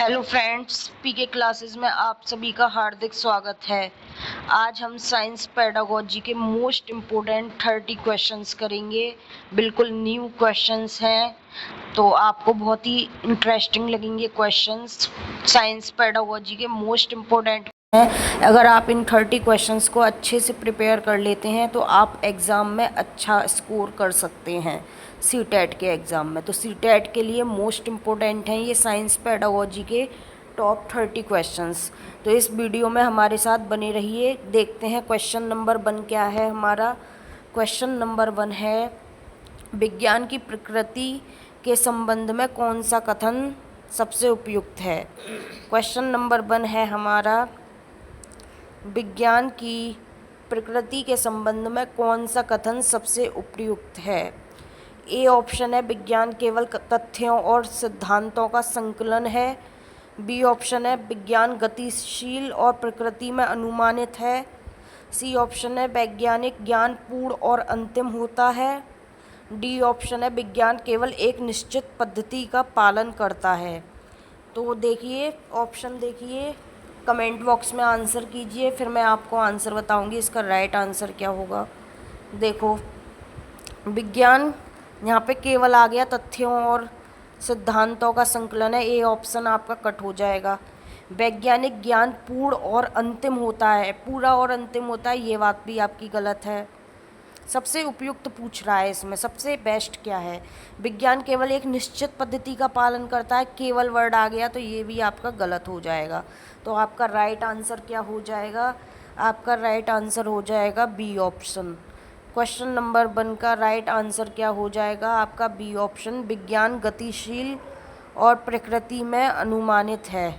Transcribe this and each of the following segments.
Hello friends, पीके classes में आप सभी का हार्दिक स्वागत है। आज हम साइंस पेडागोजी के मोस्ट इम्पोर्टेंट 30 क्वेश्चंस करेंगे। बिल्कुल न्यू क्वेश्चंस हैं, तो आपको बहुत ही इंटरेस्टिंग लगेंगे क्वेश्चंस। साइंस पेडागोजी के मोस्ट इम्पोर्टेंट हैं। अगर आप इन 30 क्वेश्चंस को अच्छे से प्रिपेयर कर लेते हैं तो आप एग्ज़ाम में अच्छा स्कोर कर सकते हैं। सीटेट के एग्ज़ाम में तो सीटेट के लिए मोस्ट इम्पोर्टेंट हैं ये साइंस पेडागोजी के टॉप 30 क्वेश्चंस। तो इस वीडियो में हमारे साथ बने रहिए। देखते हैं क्वेश्चन नंबर 1 क्या है हमारा। क्वेश्चन नंबर 1 है, विज्ञान की प्रकृति के संबंध में कौन सा कथन सबसे उपयुक्त है। क्वेश्चन नंबर 1 है हमारा, विज्ञान की प्रकृति के संबंध में कौन सा कथन सबसे उपयुक्त है। ए ऑप्शन है, विज्ञान केवल तथ्यों और सिद्धांतों का संकलन है। बी ऑप्शन है, विज्ञान गतिशील और प्रकृति में अनुमानित है। सी ऑप्शन है, वैज्ञानिक ज्ञान पूर्ण और अंतिम होता है। डी ऑप्शन है, विज्ञान केवल एक निश्चित पद्धति का पालन करता है। तो देखिए ऑप्शन, देखिए कमेंट बॉक्स में आंसर कीजिए, फिर मैं आपको आंसर बताऊंगी इसका राइट आंसर क्या होगा। देखो, विज्ञान यहाँ पे केवल आ गया तथ्यों और सिद्धांतों का संकलन है, ए ऑप्शन आपका कट हो जाएगा। वैज्ञानिक ज्ञान पूर्ण और अंतिम होता है, पूरा और अंतिम होता है, ये बात भी आपकी गलत है। सबसे उपयुक्त पूछ रहा है, इसमें सबसे बेस्ट क्या है। विज्ञान केवल एक निश्चित पद्धति का पालन करता है, केवल वर्ड आ गया तो ये भी आपका गलत हो जाएगा। तो आपका राइट आंसर क्या हो जाएगा, आपका राइट आंसर हो जाएगा बी ऑप्शन। क्वेश्चन नंबर 1 का राइट आंसर क्या हो जाएगा आपका, बी ऑप्शन। विज्ञान गतिशील और प्रकृति में अनुमानित है।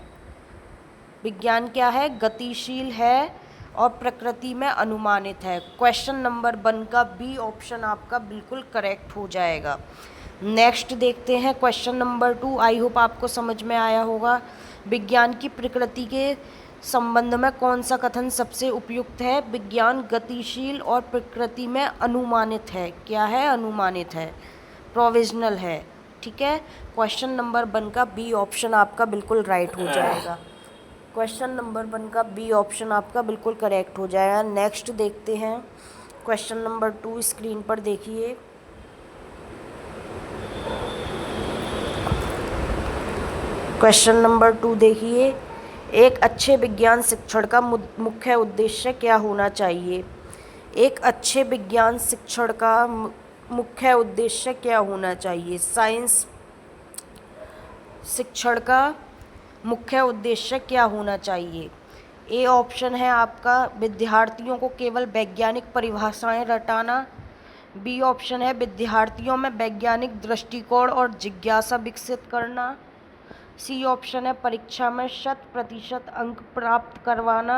विज्ञान क्या है, गतिशील है और प्रकृति में अनुमानित है। क्वेश्चन नंबर 1 का बी ऑप्शन आपका बिल्कुल करेक्ट हो जाएगा। नेक्स्ट देखते हैं क्वेश्चन नंबर 2। आई होप आपको समझ में आया होगा। विज्ञान की प्रकृति के संबंध में कौन सा कथन सबसे उपयुक्त है। विज्ञान गतिशील और प्रकृति में अनुमानित है। क्या है, अनुमानित है, प्रोविजनल है। ठीक है, क्वेश्चन नंबर 1 का बी ऑप्शन आपका बिल्कुल राइट हो जाएगा। क्वेश्चन नंबर 1 का बी ऑप्शन आपका बिल्कुल करेक्ट हो जाएगा। नेक्स्ट देखते हैं क्वेश्चन नंबर 2, स्क्रीन पर देखिए। क्वेश्चन नंबर 2 देखिए, एक अच्छे विज्ञान शिक्षण का मुख्य उद्देश्य क्या होना चाहिए। एक अच्छे विज्ञान शिक्षण का मुख्य उद्देश्य क्या होना चाहिए। साइंस शिक्षण का मुख्य उद्देश्य क्या होना चाहिए। ए ऑप्शन है आपका, विद्यार्थियों को केवल वैज्ञानिक परिभाषाएं रटाना। बी ऑप्शन है, विद्यार्थियों में वैज्ञानिक दृष्टिकोण और जिज्ञासा विकसित करना। सी ऑप्शन है, परीक्षा में 100% अंक प्राप्त करवाना।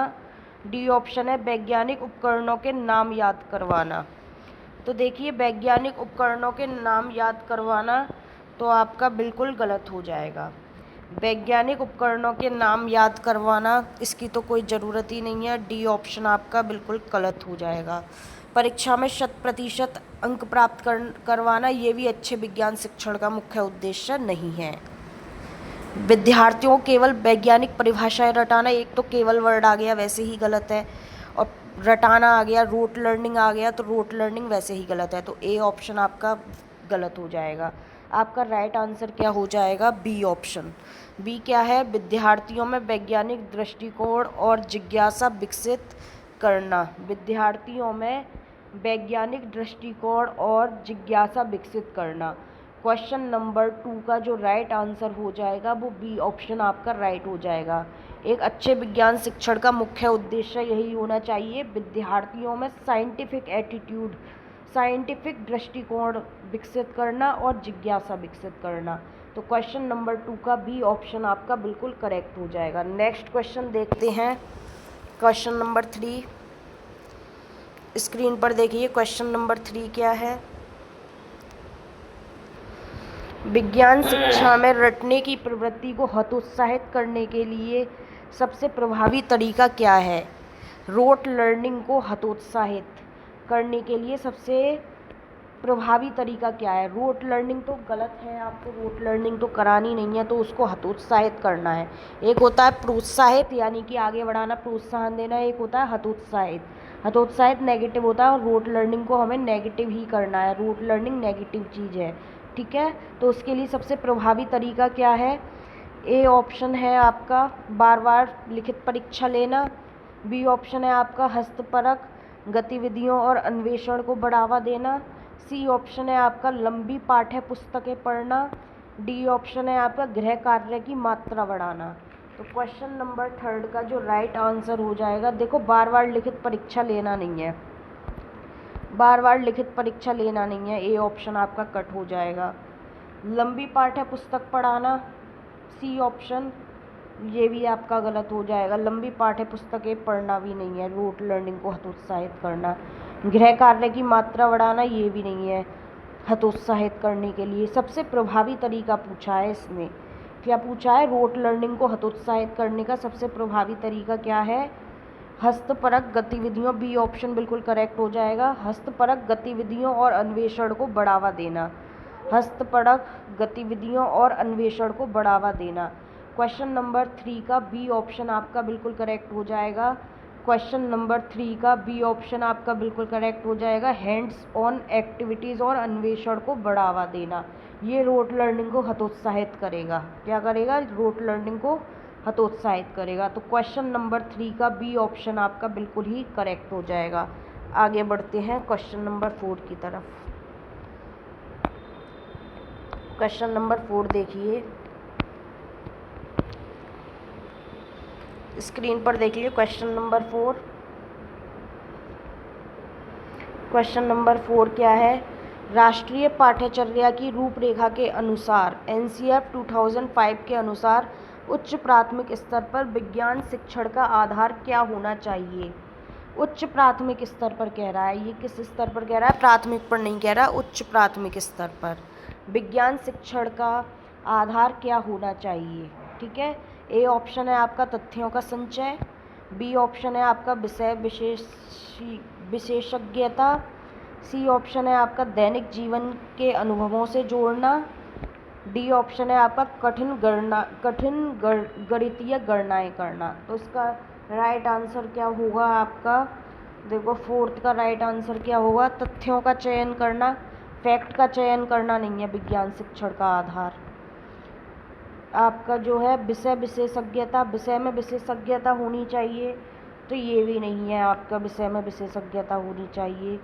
डी ऑप्शन है, वैज्ञानिक उपकरणों के नाम याद करवाना। तो देखिए, वैज्ञानिक उपकरणों के नाम याद करवाना तो आपका बिल्कुल गलत हो जाएगा। वैज्ञानिक उपकरणों के नाम याद करवाना, इसकी तो कोई ज़रूरत ही नहीं है। डी ऑप्शन आपका बिल्कुल गलत हो जाएगा। परीक्षा में 100% अंक प्राप्त करवाना, ये भी अच्छे विज्ञान शिक्षण का मुख्य उद्देश्य नहीं है। विद्यार्थियों को केवल वैज्ञानिक परिभाषाएं रटाना, एक तो केवल वर्ड आ गया वैसे ही गलत है, और रटाना आ गया, रोट लर्निंग आ गया तो रोट लर्निंग वैसे ही गलत है। तो ए ऑप्शन आपका गलत हो जाएगा। आपका राइट आंसर क्या हो जाएगा, बी ऑप्शन। बी क्या है, विद्यार्थियों में वैज्ञानिक दृष्टिकोण और जिज्ञासा विकसित करना। विद्यार्थियों में वैज्ञानिक दृष्टिकोण और जिज्ञासा विकसित करना। क्वेश्चन नंबर 2 का जो राइट आंसर हो जाएगा वो बी ऑप्शन आपका राइट हो जाएगा। एक अच्छे विज्ञान शिक्षण का मुख्य उद्देश्य यही होना चाहिए, विद्यार्थियों में साइंटिफिक एटीट्यूड, साइंटिफिक दृष्टिकोण विकसित करना और जिज्ञासा विकसित करना। तो क्वेश्चन नंबर 2 का बी ऑप्शन आपका बिल्कुल करेक्ट हो जाएगा। नेक्स्ट क्वेश्चन देखते हैं, क्वेश्चन नंबर 3। स्क्रीन पर देखिए क्वेश्चन नंबर 3 क्या है। विज्ञान शिक्षा में रटने की प्रवृत्ति को हतोत्साहित करने के लिए सबसे प्रभावी तरीका क्या है। रोट लर्निंग को हतोत्साहित करने के लिए सबसे प्रभावी तरीका क्या है। रोट लर्निंग तो गलत है, आपको रोट लर्निंग तो करानी नहीं है, तो उसको हतोत्साहित करना है। एक होता है प्रोत्साहित यानी कि आगे बढ़ाना, प्रोत्साहन देना, एक होता है हतोत्साहित। हतोत्साहित नेगेटिव होता है और रोट लर्निंग को हमें नेगेटिव ही करना है। रोट लर्निंग नेगेटिव चीज़ है, ठीक है। तो उसके लिए सबसे प्रभावी तरीका क्या है। ए ऑप्शन है आपका बार बार लिखित परीक्षा लेना। बी ऑप्शन है आपका हस्तपरक गतिविधियों और अन्वेषण को बढ़ावा देना। सी ऑप्शन है आपका लंबी पाठ्य पुस्तकें पढ़ना। डी ऑप्शन है आपका गृह कार्य की मात्रा बढ़ाना। तो क्वेश्चन नंबर 3 का जो राइट आंसर हो जाएगा, देखो बार बार लिखित परीक्षा लेना नहीं है, बार बार लिखित परीक्षा लेना नहीं है, ए ऑप्शन आपका कट हो जाएगा। लंबी पाठ्य पुस्तक पढ़ाना, सी ऑप्शन, ये भी आपका गलत हो जाएगा। लंबी पाठ्य पुस्तकें पढ़ना भी नहीं है, रोट लर्निंग को हतोत्साहित करना। गृह कार्य की मात्रा बढ़ाना, ये भी नहीं है हतोत्साहित करने के लिए। सबसे प्रभावी तरीका पूछा है इसने, क्या पूछा है, रोट लर्निंग को हतोत्साहित करने का सबसे प्रभावी तरीका क्या है। हस्तपरक गतिविधियों, बी ऑप्शन बिल्कुल करेक्ट हो जाएगा। हस्तपरक गतिविधियों और अन्वेषण को बढ़ावा देना, हस्तपरक गतिविधियों और अन्वेषण को बढ़ावा देना। क्वेश्चन नंबर 3 का बी ऑप्शन आपका बिल्कुल करेक्ट हो जाएगा। क्वेश्चन नंबर 3 का बी ऑप्शन आपका बिल्कुल करेक्ट हो जाएगा। हैंड्स ऑन एक्टिविटीज़ और अन्वेषण को बढ़ावा देना, ये रोट लर्निंग को हतोत्साहित करेगा। क्या करेगा, रोट लर्निंग को हतोत्साहित करेगा। तो क्वेश्चन नंबर 3 का बी ऑप्शन आपका बिल्कुल ही करेक्ट हो जाएगा। आगे बढ़ते हैं क्वेश्चन नंबर 4 की तरफ। क्वेश्चन नंबर 4 देखिए, स्क्रीन पर देखिए। क्वेश्चन नंबर 4, क्वेश्चन नंबर 4 क्या है। राष्ट्रीय पाठ्यचर्या की रूपरेखा के अनुसार एनसीईआरटी 2005 के अनुसार उच्च प्राथमिक स्तर पर विज्ञान शिक्षण का आधार क्या होना चाहिए। उच्च प्राथमिक स्तर पर कह रहा है, ये किस स्तर पर कह रहा है, प्राथमिक पर नहीं कह रहा, उच्च प्राथमिक स्तर पर विज्ञान शिक्षण का आधार क्या होना चाहिए, ठीक है। ए ऑप्शन है आपका तथ्यों का संचय। बी ऑप्शन है आपका विषय विशेषज्ञता। सी ऑप्शन है आपका दैनिक जीवन के अनुभवों से जोड़ना। डी ऑप्शन है आपका कठिन गणितीय गणनाएं करना। तो इसका राइट आंसर क्या होगा आपका, देखो 4th का राइट आंसर क्या होगा, तथ्यों का चयन करना, फैक्ट का चयन करना नहीं है विज्ञान शिक्षण का आधार। आपका जो है विषय विशेषज्ञता, विषय में विशेषज्ञता होनी चाहिए, तो ये भी नहीं है आपका विषय में विशेषज्ञता होनी चाहिए।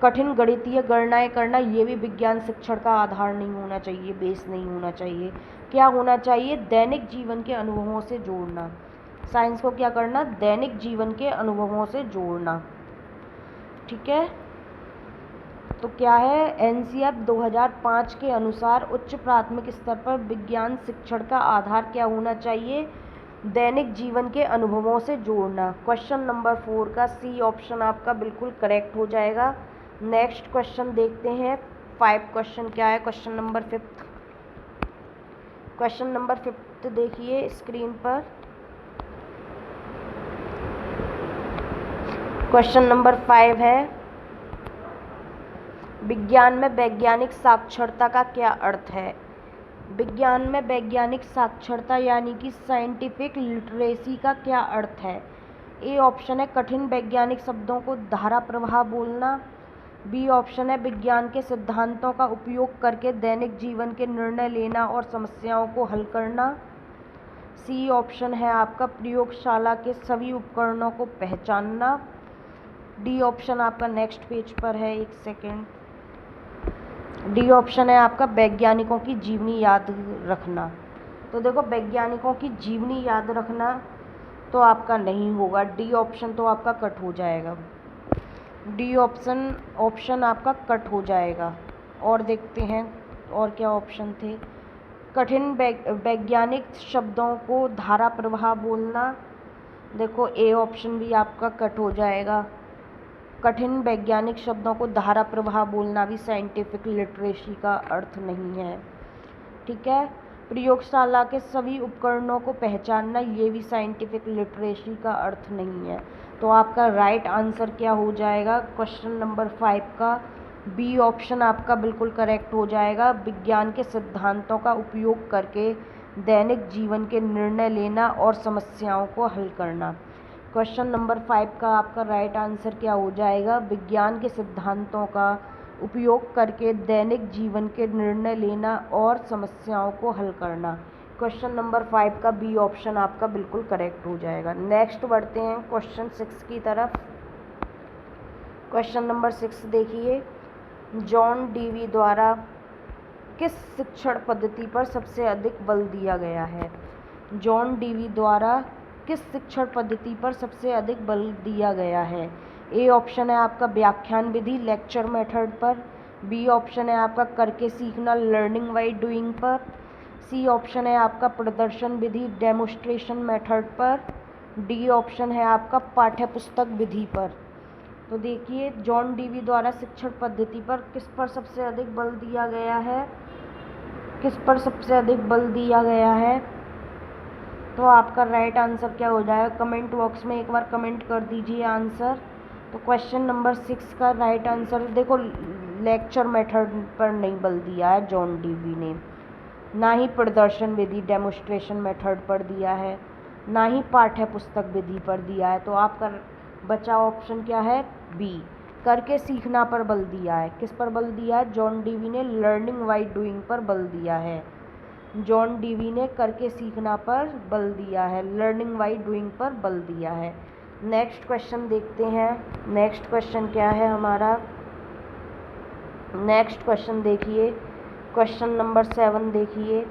कठिन गणितीय गणनाएं करना, ये भी विज्ञान शिक्षण का आधार नहीं होना चाहिए, बेस नहीं होना चाहिए। क्या होना चाहिए, दैनिक जीवन के अनुभवों से जोड़ना। साइंस को क्या करना, दैनिक जीवन के अनुभवों से जोड़ना, ठीक है। तो क्या है, एनसीईआरटी 2005 के अनुसार उच्च प्राथमिक स्तर पर विज्ञान शिक्षण का आधार क्या होना चाहिए, दैनिक जीवन के अनुभवों से जोड़ना। क्वेश्चन नंबर 4 का सी ऑप्शन आपका बिल्कुल करेक्ट हो जाएगा। नेक्स्ट क्वेश्चन देखते हैं 5 क्वेश्चन क्या है। क्वेश्चन नंबर 5, क्वेश्चन नंबर 5 देखिए स्क्रीन पर। क्वेश्चन नंबर 5 है, विज्ञान में वैज्ञानिक साक्षरता का क्या अर्थ है। विज्ञान में वैज्ञानिक साक्षरता यानी कि साइंटिफिक लिटरेसी का क्या अर्थ है। ए ऑप्शन है कठिन वैज्ञानिक शब्दों को धारा प्रवाह बोलना। बी ऑप्शन है विज्ञान के सिद्धांतों का उपयोग करके दैनिक जीवन के निर्णय लेना और समस्याओं को हल करना। सी ऑप्शन है आपका प्रयोगशाला के सभी उपकरणों को पहचानना। डी ऑप्शन आपका नेक्स्ट पेज पर है, एक सेकेंड। डी ऑप्शन है आपका वैज्ञानिकों की जीवनी याद रखना। तो देखो वैज्ञानिकों की जीवनी याद रखना तो आपका नहीं होगा, डी ऑप्शन तो आपका कट हो जाएगा। डी ऑप्शन आपका कट हो जाएगा। और देखते हैं और क्या ऑप्शन थे। कठिन वैज्ञानिक शब्दों को धारा प्रवाह बोलना, देखो ए ऑप्शन भी आपका कट हो जाएगा। कठिन वैज्ञानिक शब्दों को धारा प्रवाह बोलना भी साइंटिफिक लिटरेसी का अर्थ नहीं है, ठीक है। प्रयोगशाला के सभी उपकरणों को पहचानना, ये भी साइंटिफिक लिटरेसी का अर्थ नहीं है। तो आपका राइट आंसर क्या हो जाएगा क्वेश्चन नंबर 5 का, बी ऑप्शन आपका बिल्कुल करेक्ट हो जाएगा। विज्ञान के सिद्धांतों का उपयोग करके दैनिक जीवन के निर्णय लेना और समस्याओं को हल करना। क्वेश्चन नंबर 5 का आपका राइट आंसर क्या हो जाएगा? विज्ञान के सिद्धांतों का उपयोग करके दैनिक जीवन के निर्णय लेना और समस्याओं को हल करना। क्वेश्चन नंबर 5 का बी ऑप्शन आपका बिल्कुल करेक्ट हो जाएगा। नेक्स्ट बढ़ते हैं क्वेश्चन 6 की तरफ। क्वेश्चन नंबर 6 देखिए, जॉन डीवी द्वारा किस शिक्षण पद्धति पर सबसे अधिक बल दिया गया है? जॉन डीवी द्वारा किस शिक्षण पद्धति पर सबसे अधिक बल दिया गया है? ए ऑप्शन है आपका व्याख्यान विधि लेक्चर मेथड पर, बी ऑप्शन है आपका करके सीखना लर्निंग बाय डूइंग पर, सी ऑप्शन है आपका प्रदर्शन विधि डेमोस्ट्रेशन मेथड पर, डी ऑप्शन है आपका पाठ्यपुस्तक विधि पर। तो देखिए, जॉन डीवी द्वारा शिक्षण पद्धति पर किस पर सबसे अधिक बल दिया गया है? किस पर सबसे अधिक बल दिया गया है? तो आपका राइट आंसर क्या हो जाएगा? कमेंट बॉक्स में एक बार कमेंट कर दीजिए आंसर। तो क्वेश्चन नंबर 6 का राइट आंसर देखो, लेक्चर मेथड पर नहीं बल दिया है जॉन डीवी ने, ना ही प्रदर्शन विधि डेमोस्ट्रेशन मेथड पर दिया है, ना ही पाठ्य पुस्तक विधि पर दिया है। तो आपका बचा ऑप्शन क्या है? बी, करके सीखना पर बल दिया है। किस पर बल दिया है? जॉन डीवी ने लर्निंग बाय डूइंग पर बल दिया है। जॉन डीवी ने करके सीखना पर बल दिया है, लर्निंग बाय डूइंग पर बल दिया है। नेक्स्ट क्वेश्चन देखते हैं। नेक्स्ट क्वेश्चन क्या है हमारा? नेक्स्ट क्वेश्चन देखिए, क्वेश्चन नंबर 7 देखिए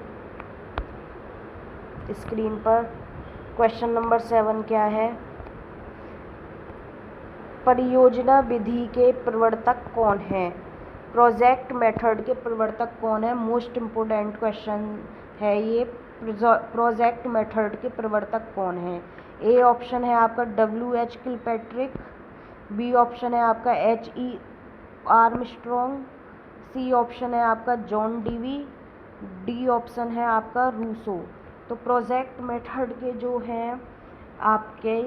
स्क्रीन पर। क्वेश्चन नंबर 7 क्या है? परियोजना विधि के प्रवर्तक कौन हैं? प्रोजेक्ट मेथड के प्रवर्तक कौन है? मोस्ट इम्पोर्टेंट क्वेश्चन है ये। प्रोजेक्ट मेथड के प्रवर्तक कौन है? ए ऑप्शन है आपका W.H. किलपैट्रिक, बी ऑप्शन है आपका H.E. आर्मस्ट्रॉन्ग, सी ऑप्शन है आपका जॉन डीवी, डी ऑप्शन है आपका रूसो। तो प्रोजेक्ट मेथड के जो हैं आपके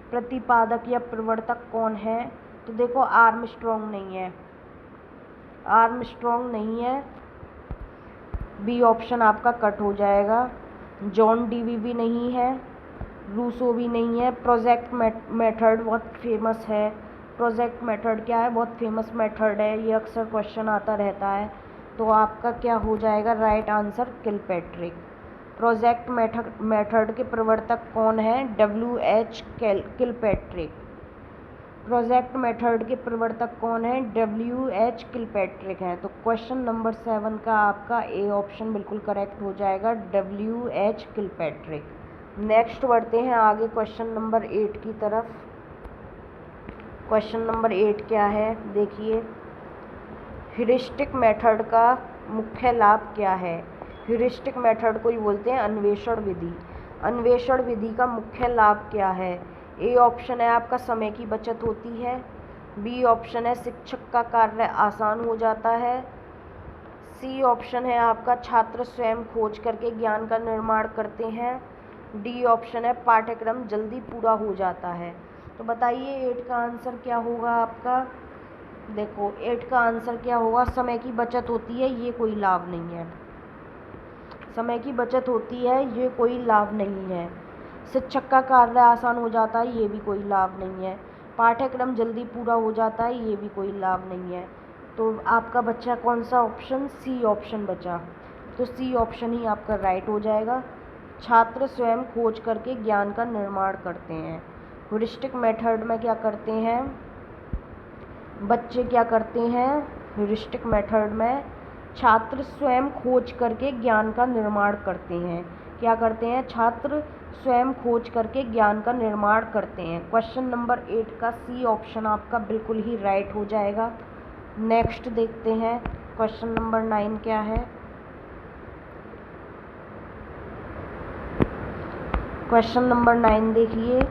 प्रतिपादक या प्रवर्तक कौन है? तो देखो, आर्मस्ट्रॉन्ग नहीं है, आर्मस्ट्रॉन्ग नहीं है, बी ऑप्शन आपका कट हो जाएगा। जॉन डीवी भी नहीं है, रूसो भी नहीं है। प्रोजेक्ट मेथड बहुत फेमस है। प्रोजेक्ट मेथड क्या है? बहुत फेमस मेथड है, ये अक्सर क्वेश्चन आता रहता है। तो आपका क्या हो जाएगा right answer? Kilpatrick. Project method के प्रवर्तक कौन है? W.H. किलपैट्रिक। प्रोजेक्ट मेथड के प्रवर्तक कौन है? W.H. किलपैट्रिक हैं। तो क्वेश्चन नंबर 7 का आपका ए ऑप्शन बिल्कुल करेक्ट हो जाएगा, W.H. किलपैट्रिक। नेक्स्ट बढ़ते हैं आगे क्वेश्चन नंबर 8 की तरफ। क्वेश्चन नंबर 8 क्या है? देखिए, ह्यूरिस्टिक मेथड का मुख्य लाभ क्या है? ह्यूरिस्टिक मेथड को ही बोलते हैं अन्वेषण विधि। अन्वेषण विधि का मुख्य लाभ क्या है? ए ऑप्शन है आपका समय की बचत होती है, बी ऑप्शन है शिक्षक का कार्य आसान हो जाता है, सी ऑप्शन है आपका छात्र स्वयं खोज करके ज्ञान का निर्माण करते हैं, डी ऑप्शन है पाठ्यक्रम जल्दी पूरा हो जाता है। तो बताइए 8 का आंसर क्या होगा आपका? देखो, 8 का आंसर क्या होगा? समय की बचत होती है, ये कोई लाभ नहीं है। समय की बचत होती है, ये कोई लाभ नहीं है। शिक्षक का कार्य आसान हो जाता है, ये भी कोई लाभ नहीं है। पाठ्यक्रम जल्दी पूरा हो जाता है, ये भी कोई लाभ नहीं है। तो आपका बच्चा कौन सा ऑप्शन? सी ऑप्शन बचा। तो सी ऑप्शन ही आपका राइट हो जाएगा। छात्र स्वयं खोज करके ज्ञान का निर्माण करते हैं। ह्यूरिस्टिक मेथड में क्या करते हैं बच्चे? क्या करते हैं ह्यूरिस्टिक मेथड में? छात्र स्वयं खोज करके ज्ञान का निर्माण करते हैं। क्या करते हैं? छात्र स्वयं खोज करके ज्ञान का निर्माण करते हैं। क्वेश्चन नंबर 8 का सी ऑप्शन आपका बिल्कुल ही राइट हो जाएगा। नेक्स्ट देखते हैं क्वेश्चन नंबर 9 क्या है? क्वेश्चन नंबर 9 देखिए,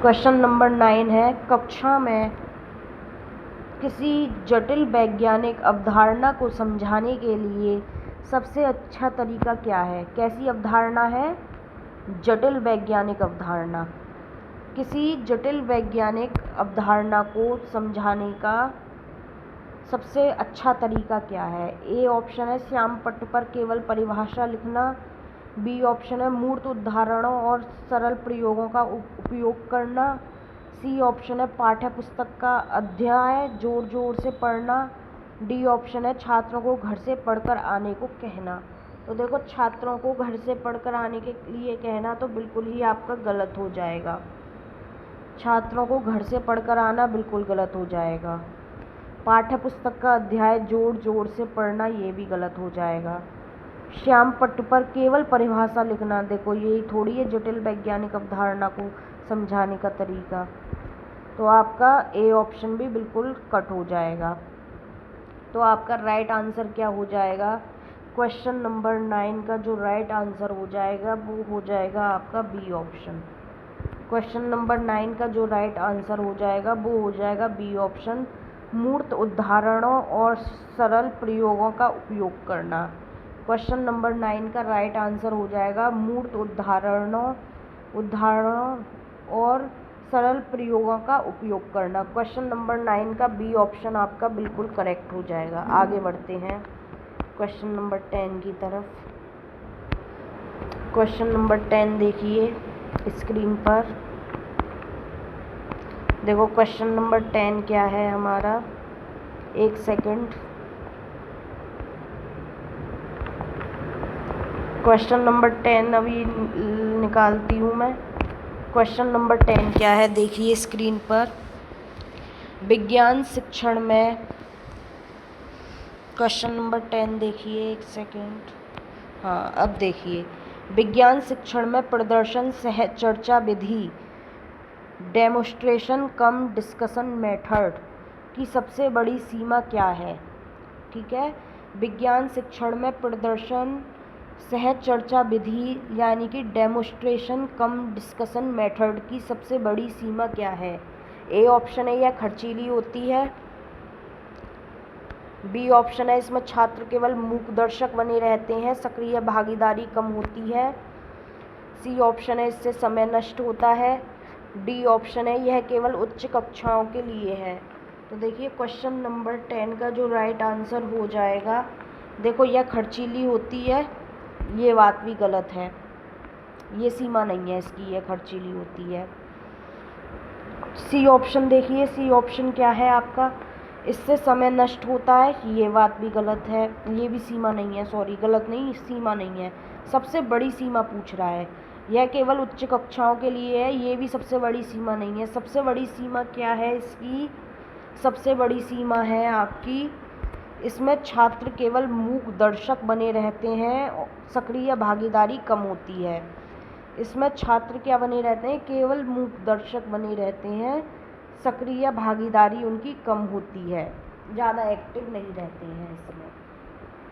क्वेश्चन नंबर 9 है, कक्षा में किसी जटिल वैज्ञानिक अवधारणा को समझाने के लिए सबसे अच्छा तरीका क्या है? कैसी अवधारणा है? जटिल वैज्ञानिक अवधारणा। किसी जटिल वैज्ञानिक अवधारणा को समझाने का सबसे अच्छा तरीका क्या है? ए ऑप्शन है श्याम पट्ट पर केवल परिभाषा लिखना। बी ऑप्शन है मूर्त उदाहरणों और सरल प्रयोगों का उपयोग करना। सी ऑप्शन है पाठ्य पुस्तक का अध्याय जोर जोर से पढ़ना। डी ऑप्शन है छात्रों को घर से पढ़कर आने को कहना। तो देखो, छात्रों को घर से पढ़कर आने के लिए कहना तो बिल्कुल ही आपका गलत हो जाएगा। छात्रों को घर से पढ़कर आना बिल्कुल गलत हो जाएगा। पाठ्य पुस्तक का अध्याय जोर जोर से पढ़ना, ये भी गलत हो जाएगा। श्याम पट्ट पर केवल परिभाषा लिखना, देखो यही थोड़ी है जटिल वैज्ञानिक अवधारणा को समझाने का तरीका। तो आपका ए ऑप्शन भी बिल्कुल कट हो जाएगा। तो आपका राइट आंसर क्या हो जाएगा? क्वेश्चन नंबर 9 का जो राइट आंसर हो जाएगा वो हो जाएगा आपका बी ऑप्शन। क्वेश्चन नंबर 9 का जो राइट आंसर हो जाएगा वो हो जाएगा बी ऑप्शन, मूर्त उदाहरणों और सरल प्रयोगों का उपयोग करना। क्वेश्चन नंबर 9 का राइट आंसर हो जाएगा मूर्त उदाहरणों और सरल प्रयोगों का उपयोग करना। क्वेश्चन नंबर 9 का बी ऑप्शन आपका बिल्कुल करेक्ट हो जाएगा। आगे बढ़ते हैं क्वेश्चन नंबर 10 की तरफ। क्वेश्चन नंबर 10 देखिए स्क्रीन पर। देखो क्वेश्चन नंबर 10 क्या है हमारा, एक सेकंड। क्वेश्चन नंबर 10 अभी निकालती हूँ मैं। क्वेश्चन नंबर 10 क्या है देखिए स्क्रीन पर। विज्ञान शिक्षण में क्वेश्चन नंबर 10 देखिए, एक सेकंड। हाँ, अब देखिए, विज्ञान शिक्षण में प्रदर्शन सह चर्चा विधि डेमोस्ट्रेशन कम डिस्कशन मेथड की सबसे बड़ी सीमा क्या है? ठीक है, विज्ञान शिक्षण में प्रदर्शन सह चर्चा विधि यानी कि डेमोस्ट्रेशन कम डिस्कशन मेथड की सबसे बड़ी सीमा क्या है? ए ऑप्शन है यह खर्चीली होती है। बी ऑप्शन है इसमें छात्र केवल मूक दर्शक बने रहते हैं, सक्रिय भागीदारी कम होती है। सी ऑप्शन है इससे समय नष्ट होता है। डी ऑप्शन है यह केवल उच्च कक्षाओं के लिए है। तो देखिए क्वेश्चन नंबर 10 का जो राइट आंसर हो जाएगा, देखो यह खर्चीली होती है, ये बात भी गलत है। ये सीमा नहीं है इसकी, यह खर्चीली होती है। सी ऑप्शन देखिए, सी ऑप्शन क्या है आपका, इससे समय नष्ट होता है, ये बात भी गलत है। ये भी सीमा नहीं है, सॉरी गलत नहीं, सीमा नहीं है, सबसे बड़ी सीमा पूछ रहा है। यह केवल उच्च कक्षाओं के लिए है, ये भी सबसे बड़ी सीमा नहीं है। सबसे बड़ी सीमा क्या है इसकी? सबसे बड़ी सीमा है आपकी, इसमें छात्र केवल मूक दर्शक बने रहते हैं, सक्रिय भागीदारी कम होती है। इसमें छात्र क्या बने रहते हैं? केवल मूक दर्शक बने रहते हैं, सक्रिय भागीदारी उनकी कम होती है, ज़्यादा एक्टिव नहीं रहते हैं। इसमें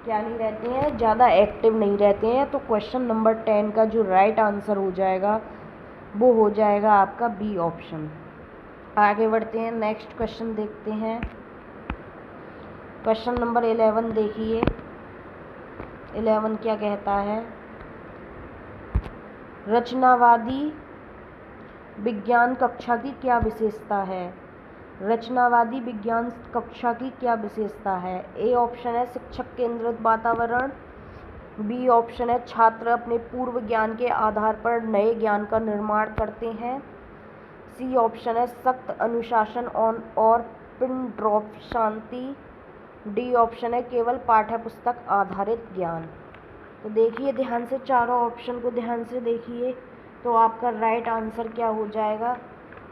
क्या नहीं रहते हैं? ज़्यादा एक्टिव नहीं रहते हैं। तो क्वेश्चन नंबर 10 का जो राइट आंसर हो जाएगा वो हो जाएगा आपका बी ऑप्शन। आगे बढ़ते हैं, नेक्स्ट क्वेश्चन देखते हैं। क्वेश्चन नंबर 11 देखिए, 11 क्या कहता है? रचनावादी विज्ञान कक्षा की क्या विशेषता है? रचनावादी विज्ञान कक्षा की क्या विशेषता है? ए ऑप्शन है शिक्षक केंद्रित वातावरण। बी ऑप्शन है छात्र अपने पूर्व ज्ञान के आधार पर नए ज्ञान का निर्माण करते हैं। सी ऑप्शन है सख्त अनुशासन और पिन ड्रॉप शांति। डी ऑप्शन है केवल पाठ्य पुस्तक आधारित ज्ञान। तो देखिए ध्यान से, चारों ऑप्शन को ध्यान से देखिए, तो आपका राइट आंसर क्या हो जाएगा?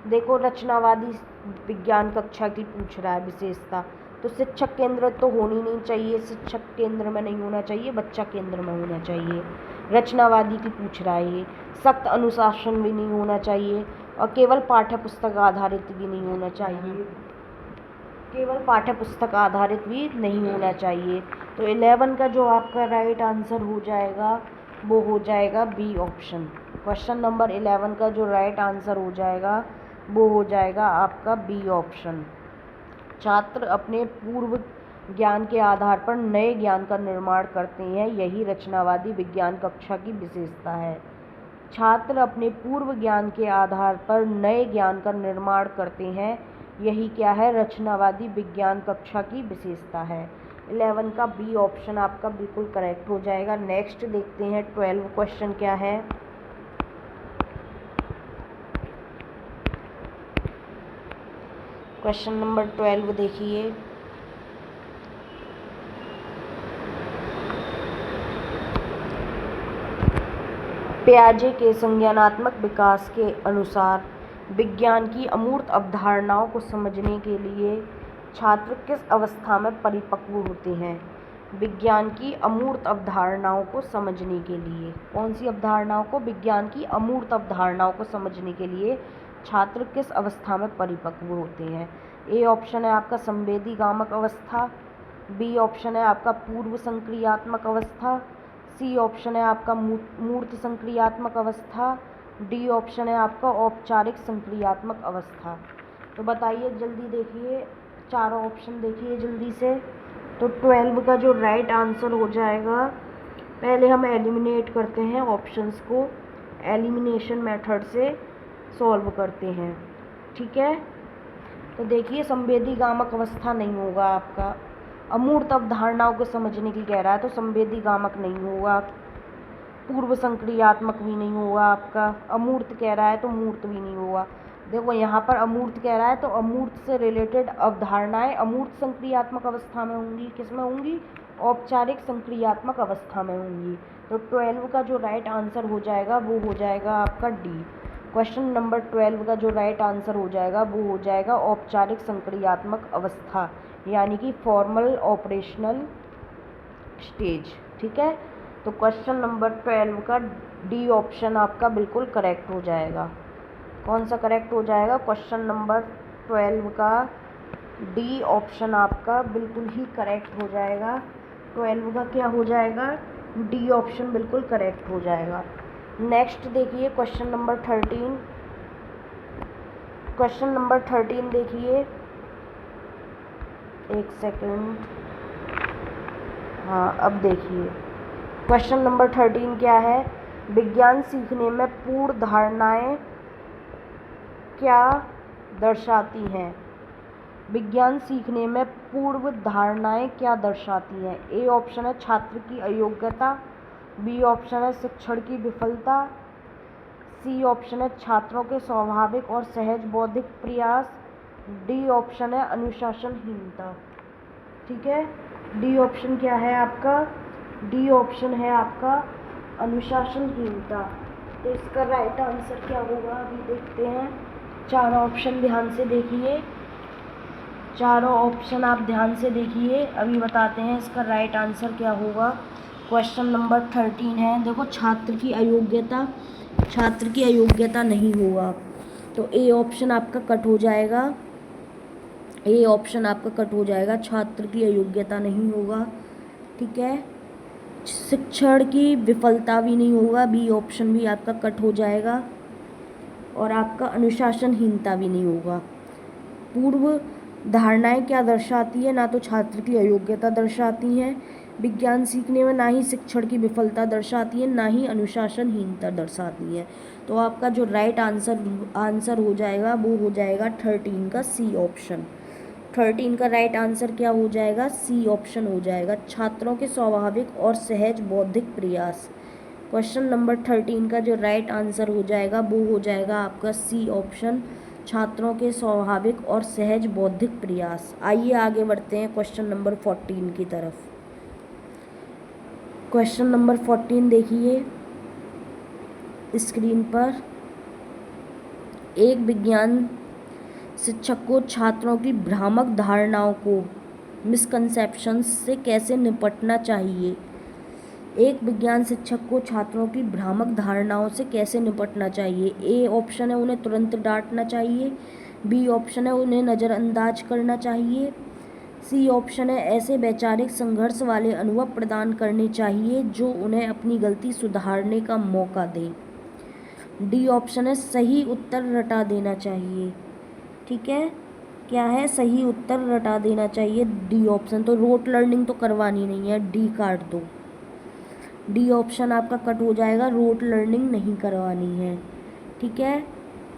देखो रचनावादी विज्ञान कक्षा की पूछ रहा है विशेषता, तो शिक्षक केंद्र तो होनी नहीं चाहिए, शिक्षक केंद्र में नहीं होना चाहिए, बच्चा केंद्र में होना चाहिए। रचनावादी की पूछ रहा है ये। सख्त अनुशासन भी नहीं होना चाहिए और केवल पाठ्य पुस्तक आधारित भी नहीं होना चाहिए, केवल पाठ्य पुस्तक आधारित भी नहीं होना चाहिए। तो 11 का जो आपका राइट आंसर हो जाएगा वो हो जाएगा बी ऑप्शन। क्वेश्चन नंबर 11 का जो राइट आंसर हो जाएगा वो हो जाएगा आपका बी ऑप्शन। छात्र अपने पूर्व ज्ञान के आधार पर नए ज्ञान का निर्माण करते हैं, यही रचनावादी विज्ञान कक्षा की विशेषता है। छात्र अपने पूर्व ज्ञान के आधार पर नए ज्ञान का निर्माण करते हैं। यही क्या है? रचनावादी विज्ञान कक्षा की विशेषता है। 11 का बी ऑप्शन आपका बिल्कुल करेक्ट हो जाएगा। नेक्स्ट देखते हैं 12 क्वेश्चन क्या है। क्वेश्चन नंबर 12 देखिए। पियाजे के संज्ञानात्मक विकास के अनुसार विज्ञान की अमूर्त अवधारणाओं को समझने के लिए छात्र किस अवस्था में परिपक्व होते हैं? विज्ञान की अमूर्त अवधारणाओं को समझने के लिए कौन सी अवधारणाओं को? विज्ञान की अमूर्त अवधारणाओं को समझने के लिए छात्र किस अवस्था में परिपक्व होते हैं? ए ऑप्शन है आपका संवेदी गामक अवस्था, बी ऑप्शन है आपका पूर्व संक्रियात्मक अवस्था, सी ऑप्शन है आपका मूर्त संक्रियात्मक अवस्था, डी ऑप्शन है आपका औपचारिक संक्रियात्मक अवस्था। तो बताइए, जल्दी देखिए, चारों ऑप्शन देखिए जल्दी से। तो 12 का जो राइट आंसर हो जाएगा, पहले हम एलिमिनेट करते हैं ऑप्शंस को, एलिमिनेशन मेथड से सॉल्व करते हैं, ठीक है। तो देखिए, संवेदी गामक अवस्था नहीं होगा आपका, अमूर्त अवधारणाओं को समझने की कह रहा है तो संवेदी गामक नहीं होगा, पूर्व संक्रियात्मक भी नहीं होगा आपका, अमूर्त कह रहा है तो मूर्त भी नहीं होगा। देखो यहाँ पर अमूर्त कह रहा है तो अमूर्त से रिलेटेड अवधारणाएं अमूर्त संक्रियात्मक अवस्था में होंगी। किस में होंगी? औपचारिक संक्रियात्मक अवस्था में होंगी। तो 12 का जो राइट आंसर हो जाएगा वो हो जाएगा आपका डी। क्वेश्चन नंबर 12 का जो राइट आंसर हो जाएगा वो हो जाएगा औपचारिक संक्रियात्मक अवस्था, यानी कि फॉर्मल ऑपरेशनल स्टेज, ठीक है। तो क्वेश्चन नंबर 12 का डी ऑप्शन आपका बिल्कुल करेक्ट हो जाएगा। कौन सा करेक्ट हो जाएगा? क्वेश्चन नंबर 12 का डी ऑप्शन आपका बिल्कुल ही करेक्ट हो जाएगा। 12 का क्या हो जाएगा? डी ऑप्शन बिल्कुल करेक्ट हो जाएगा। नेक्स्ट देखिए क्वेश्चन नंबर 13। क्वेश्चन नंबर 13 देखिए, एक सेकंड, हाँ अब देखिए क्वेश्चन नंबर 13 क्या है? विज्ञान सीखने में पूर्ण धारणाएं क्या दर्शाती हैं? विज्ञान सीखने में पूर्व धारणाएं क्या दर्शाती हैं? ए ऑप्शन है छात्र की अयोग्यता, बी ऑप्शन है शिक्षण की विफलता, सी ऑप्शन है छात्रों के स्वाभाविक और सहज बौद्धिक प्रयास, डी ऑप्शन है अनुशासनहीनता, ठीक है। डी ऑप्शन क्या है आपका? डी ऑप्शन है आपका अनुशासनहीनता। तो इसका राइट आंसर क्या होगा अभी देखते हैं। चारों ऑप्शन ध्यान से देखिए, चारों ऑप्शन आप ध्यान से देखिए, अभी बताते हैं इसका राइट आंसर क्या होगा। क्वेश्चन नंबर 13 है, देखो छात्र की अयोग्यता, छात्र की अयोग्यता नहीं होगा, तो ए ऑप्शन आपका कट हो जाएगा। ए ऑप्शन आपका कट हो जाएगा, छात्र की अयोग्यता नहीं होगा, ठीक है। शिक्षण की विफलता भी नहीं होगा, बी ऑप्शन भी आपका कट हो जाएगा, और आपका अनुशासनहीनता भी नहीं होगा। पूर्व धारणाएं क्या दर्शाती है? ना तो छात्र की अयोग्यता दर्शाती हैं विज्ञान सीखने में, ना ही शिक्षण की विफलता दर्शाती है, ना ही अनुशासनहीनता दर्शाती है। तो आपका जो राइट आंसर हो जाएगा वो हो जाएगा 13 का सी ऑप्शन। 13 का राइट आंसर क्या हो जाएगा? सी ऑप्शन हो जाएगा, छात्रों के स्वाभाविक और सहज बौद्धिक प्रयास। क्वेश्चन नंबर 13 का जो राइट आंसर हो जाएगा वो हो जाएगा आपका सी ऑप्शन, छात्रों के स्वाभाविक और सहज बौद्धिक प्रयास। आइए आगे बढ़ते हैं क्वेश्चन नंबर 14 की तरफ। क्वेश्चन नंबर 14 देखिए स्क्रीन पर। एक विज्ञान शिक्षक को छात्रों की भ्रामक धारणाओं को, मिसकंसेप्शंस से कैसे निपटना चाहिए? एक विज्ञान शिक्षक को छात्रों की भ्रामक धारणाओं से कैसे निपटना चाहिए? ए ऑप्शन है उन्हें तुरंत डांटना चाहिए, बी ऑप्शन है उन्हें नज़रअंदाज करना चाहिए, सी ऑप्शन है ऐसे वैचारिक संघर्ष वाले अनुभव प्रदान करने चाहिए जो उन्हें अपनी गलती सुधारने का मौका दें, डी ऑप्शन है सही उत्तर रटा देना चाहिए, ठीक है। क्या है? सही उत्तर रटा देना चाहिए, डी ऑप्शन। तो रोट लर्निंग तो करवानी नहीं है, डी काट दो। डी ऑप्शन आपका कट हो जाएगा, रोट लर्निंग नहीं करवानी है। ठीक है,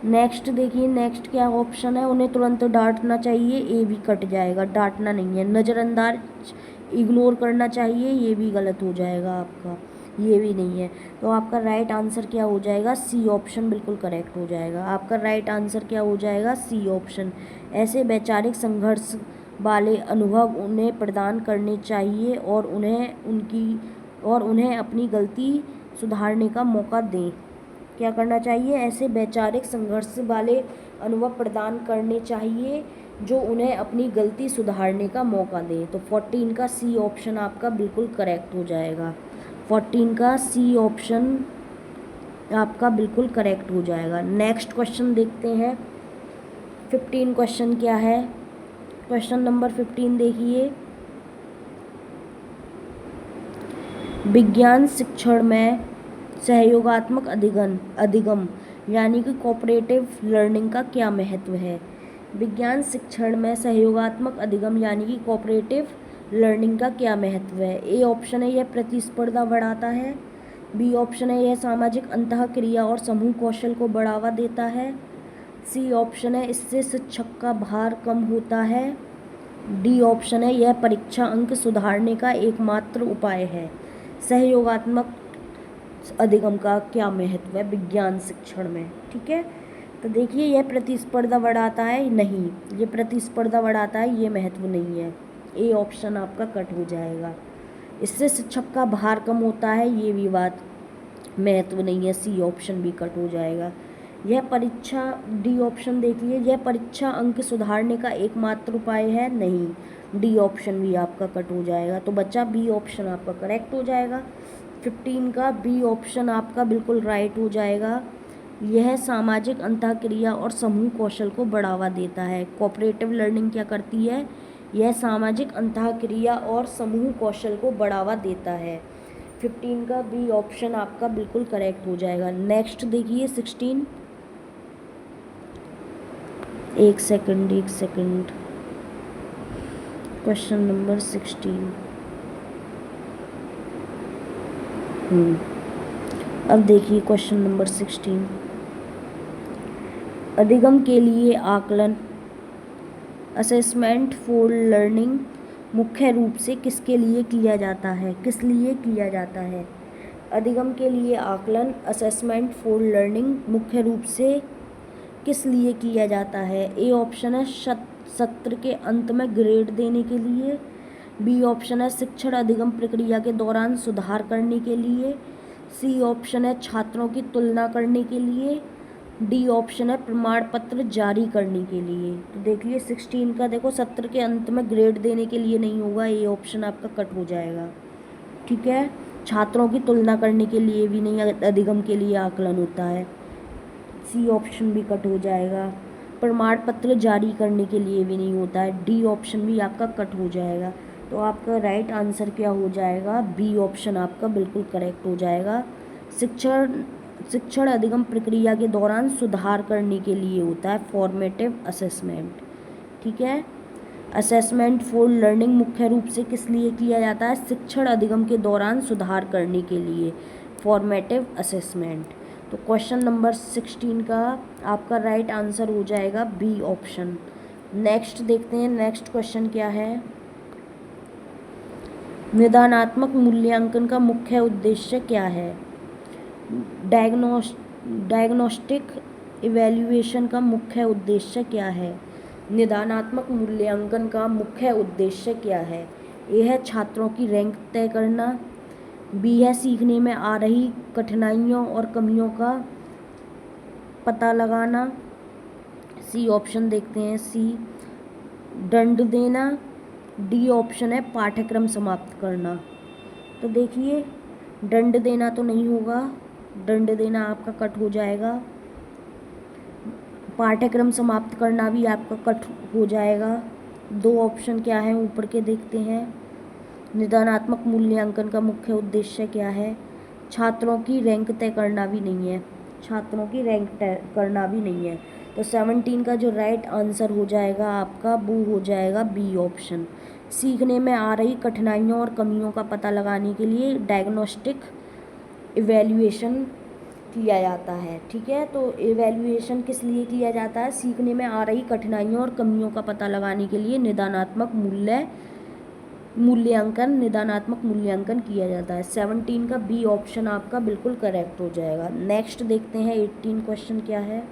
नेक्स्ट देखिए, नेक्स्ट क्या ऑप्शन है, उन्हें तुरंत डांटना चाहिए, ए भी कट जाएगा, डांटना नहीं है। नज़रअंदाज इग्नोर करना चाहिए, ये भी गलत हो जाएगा आपका, ये भी नहीं है। तो आपका राइट आंसर क्या हो जाएगा, सी ऑप्शन बिल्कुल करेक्ट हो जाएगा। आपका राइट आंसर क्या हो जाएगा, सी ऑप्शन। ऐसे वैचारिक संघर्ष वाले अनुभव उन्हें प्रदान करने चाहिए और उन्हें अपनी गलती सुधारने का मौका दें। क्या करना चाहिए, ऐसे वैचारिक संघर्ष वाले अनुभव प्रदान करने चाहिए जो उन्हें अपनी गलती सुधारने का मौका दें। तो 14 का सी ऑप्शन आपका बिल्कुल करेक्ट हो जाएगा। 14 का सी ऑप्शन आपका बिल्कुल करेक्ट हो जाएगा। नेक्स्ट क्वेश्चन देखते हैं, 15 क्वेश्चन क्या है। क्वेश्चन नंबर 15 देखिए, विज्ञान शिक्षण में सहयोगात्मक अधिगम यानी कि कोऑपरेटिव लर्निंग का क्या महत्व है। विज्ञान शिक्षण में सहयोगात्मक अधिगम यानी कि कोऑपरेटिव लर्निंग का क्या महत्व है। ए ऑप्शन है, यह प्रतिस्पर्धा बढ़ाता है। बी ऑप्शन है, यह सामाजिक अंतःक्रिया और समूह कौशल को बढ़ावा देता है। सी ऑप्शन है, इससे शिक्षक का भार कम होता है। डी ऑप्शन है, यह परीक्षा अंक सुधारने का एकमात्र उपाय है। सहयोगात्मक अधिगम का क्या महत्व है विज्ञान शिक्षण में। ठीक है, तो देखिए, यह प्रतिस्पर्धा बढ़ाता है, नहीं, ये प्रतिस्पर्धा बढ़ाता है, ये महत्व नहीं है। ए ऑप्शन आपका कट हो जाएगा। इससे शिक्षक का भार कम होता है, ये भी बात महत्व नहीं है, सी ऑप्शन भी कट हो जाएगा। यह परीक्षा, डी ऑप्शन देखिए, यह परीक्षा अंक सुधारने का एकमात्र उपाय है, नहीं, डी ऑप्शन भी आपका कट हो जाएगा। तो बच्चा बी ऑप्शन आपका करेक्ट हो जाएगा। 15 का बी ऑप्शन आपका बिल्कुल राइट हो जाएगा। यह सामाजिक अंतःक्रिया और समूह कौशल को बढ़ावा देता है। कोऑपरेटिव लर्निंग क्या करती है, यह सामाजिक अंतःक्रिया और समूह कौशल को बढ़ावा देता है। 15 का बी ऑप्शन आपका बिल्कुल करेक्ट हो जाएगा। नेक्स्ट देखिए 16, एक सेकंड, क्वेश्चन नंबर 16। अब देखिए क्वेश्चन नंबर 16, अधिगम के लिए आकलन, असेसमेंट फॉर लर्निंग मुख्य रूप से किसके लिए किया जाता है, किस लिए किया जाता है। अधिगम के लिए आकलन, असेसमेंट फॉर लर्निंग मुख्य रूप से किस लिए किया जाता है। ए ऑप्शन है, सत्र के अंत में ग्रेड देने के लिए। बी ऑप्शन है, शिक्षण अधिगम प्रक्रिया के दौरान सुधार करने के लिए। सी ऑप्शन है, छात्रों की तुलना करने के लिए। डी ऑप्शन है, प्रमाण पत्र जारी करने के लिए। तो देखिए 16 का देखो, सत्र के अंत में ग्रेड देने के लिए नहीं होगा, ये ऑप्शन आपका कट हो जाएगा। ठीक है, छात्रों की तुलना करने के लिए भी नहीं, अधिगम के लिए आकलन होता है, सी ऑप्शन भी कट हो जाएगा। प्रमाण पत्र जारी करने के लिए भी नहीं होता है, डी ऑप्शन भी आपका कट हो जाएगा। तो आपका राइट आंसर क्या हो जाएगा, बी ऑप्शन आपका बिल्कुल करेक्ट हो जाएगा। शिक्षण अधिगम प्रक्रिया के दौरान सुधार करने के लिए होता है, फॉर्मेटिव असेसमेंट। ठीक है, असेसमेंट फॉर लर्निंग मुख्य रूप से किस लिए किया जाता है, शिक्षण अधिगम के दौरान सुधार करने के लिए, फॉर्मेटिव असेसमेंट। तो क्वेश्चन नंबर 16 का आपका राइट आंसर हो जाएगा बी ऑप्शन। नेक्स्ट देखते हैं, नेक्स्ट क्वेश्चन क्या है। निदानात्मक मूल्यांकन का मुख्य उद्देश्य क्या है। डायग्नोस्टिक इवैल्यूएशन का मुख्य उद्देश्य क्या है। निदानात्मक मूल्यांकन का मुख्य उद्देश्य क्या है। ए है, छात्रों की रैंक तय करना। बी है, सीखने में आ रही कठिनाइयों और कमियों का पता लगाना। सी ऑप्शन देखते हैं, सी दंड देना। डी ऑप्शन है, पाठ्यक्रम समाप्त करना। तो देखिए, दंड देना तो नहीं होगा, दंड देना आपका कट हो जाएगा। पाठ्यक्रम समाप्त करना भी आपका कट हो जाएगा। दो ऑप्शन क्या है ऊपर के देखते हैं। निदानात्मक मूल्यांकन का मुख्य उद्देश्य क्या है, छात्रों की रैंक तय करना भी नहीं है, छात्रों की रैंक तय करना भी नहीं है। तो 17 का जो राइट आंसर हो जाएगा आपका वो हो जाएगा बी ऑप्शन। सीखने में आ रही कठिनाइयों और कमियों का पता लगाने के लिए डायग्नोस्टिक इवैल्यूएशन किया जाता है। ठीक है, तो इवैल्यूएशन किस लिए किया जाता है? सीखने में आ रही कठिनाइयों और कमियों का पता लगाने के लिए निदानात्मक मूल्यांकन किया जाता है। 17 का बी ऑप्शन आपका बिल्कुल करेक्ट हो जाएगा। नेक्स्ट देखते हैं 18 क्वेश्चन क्या है।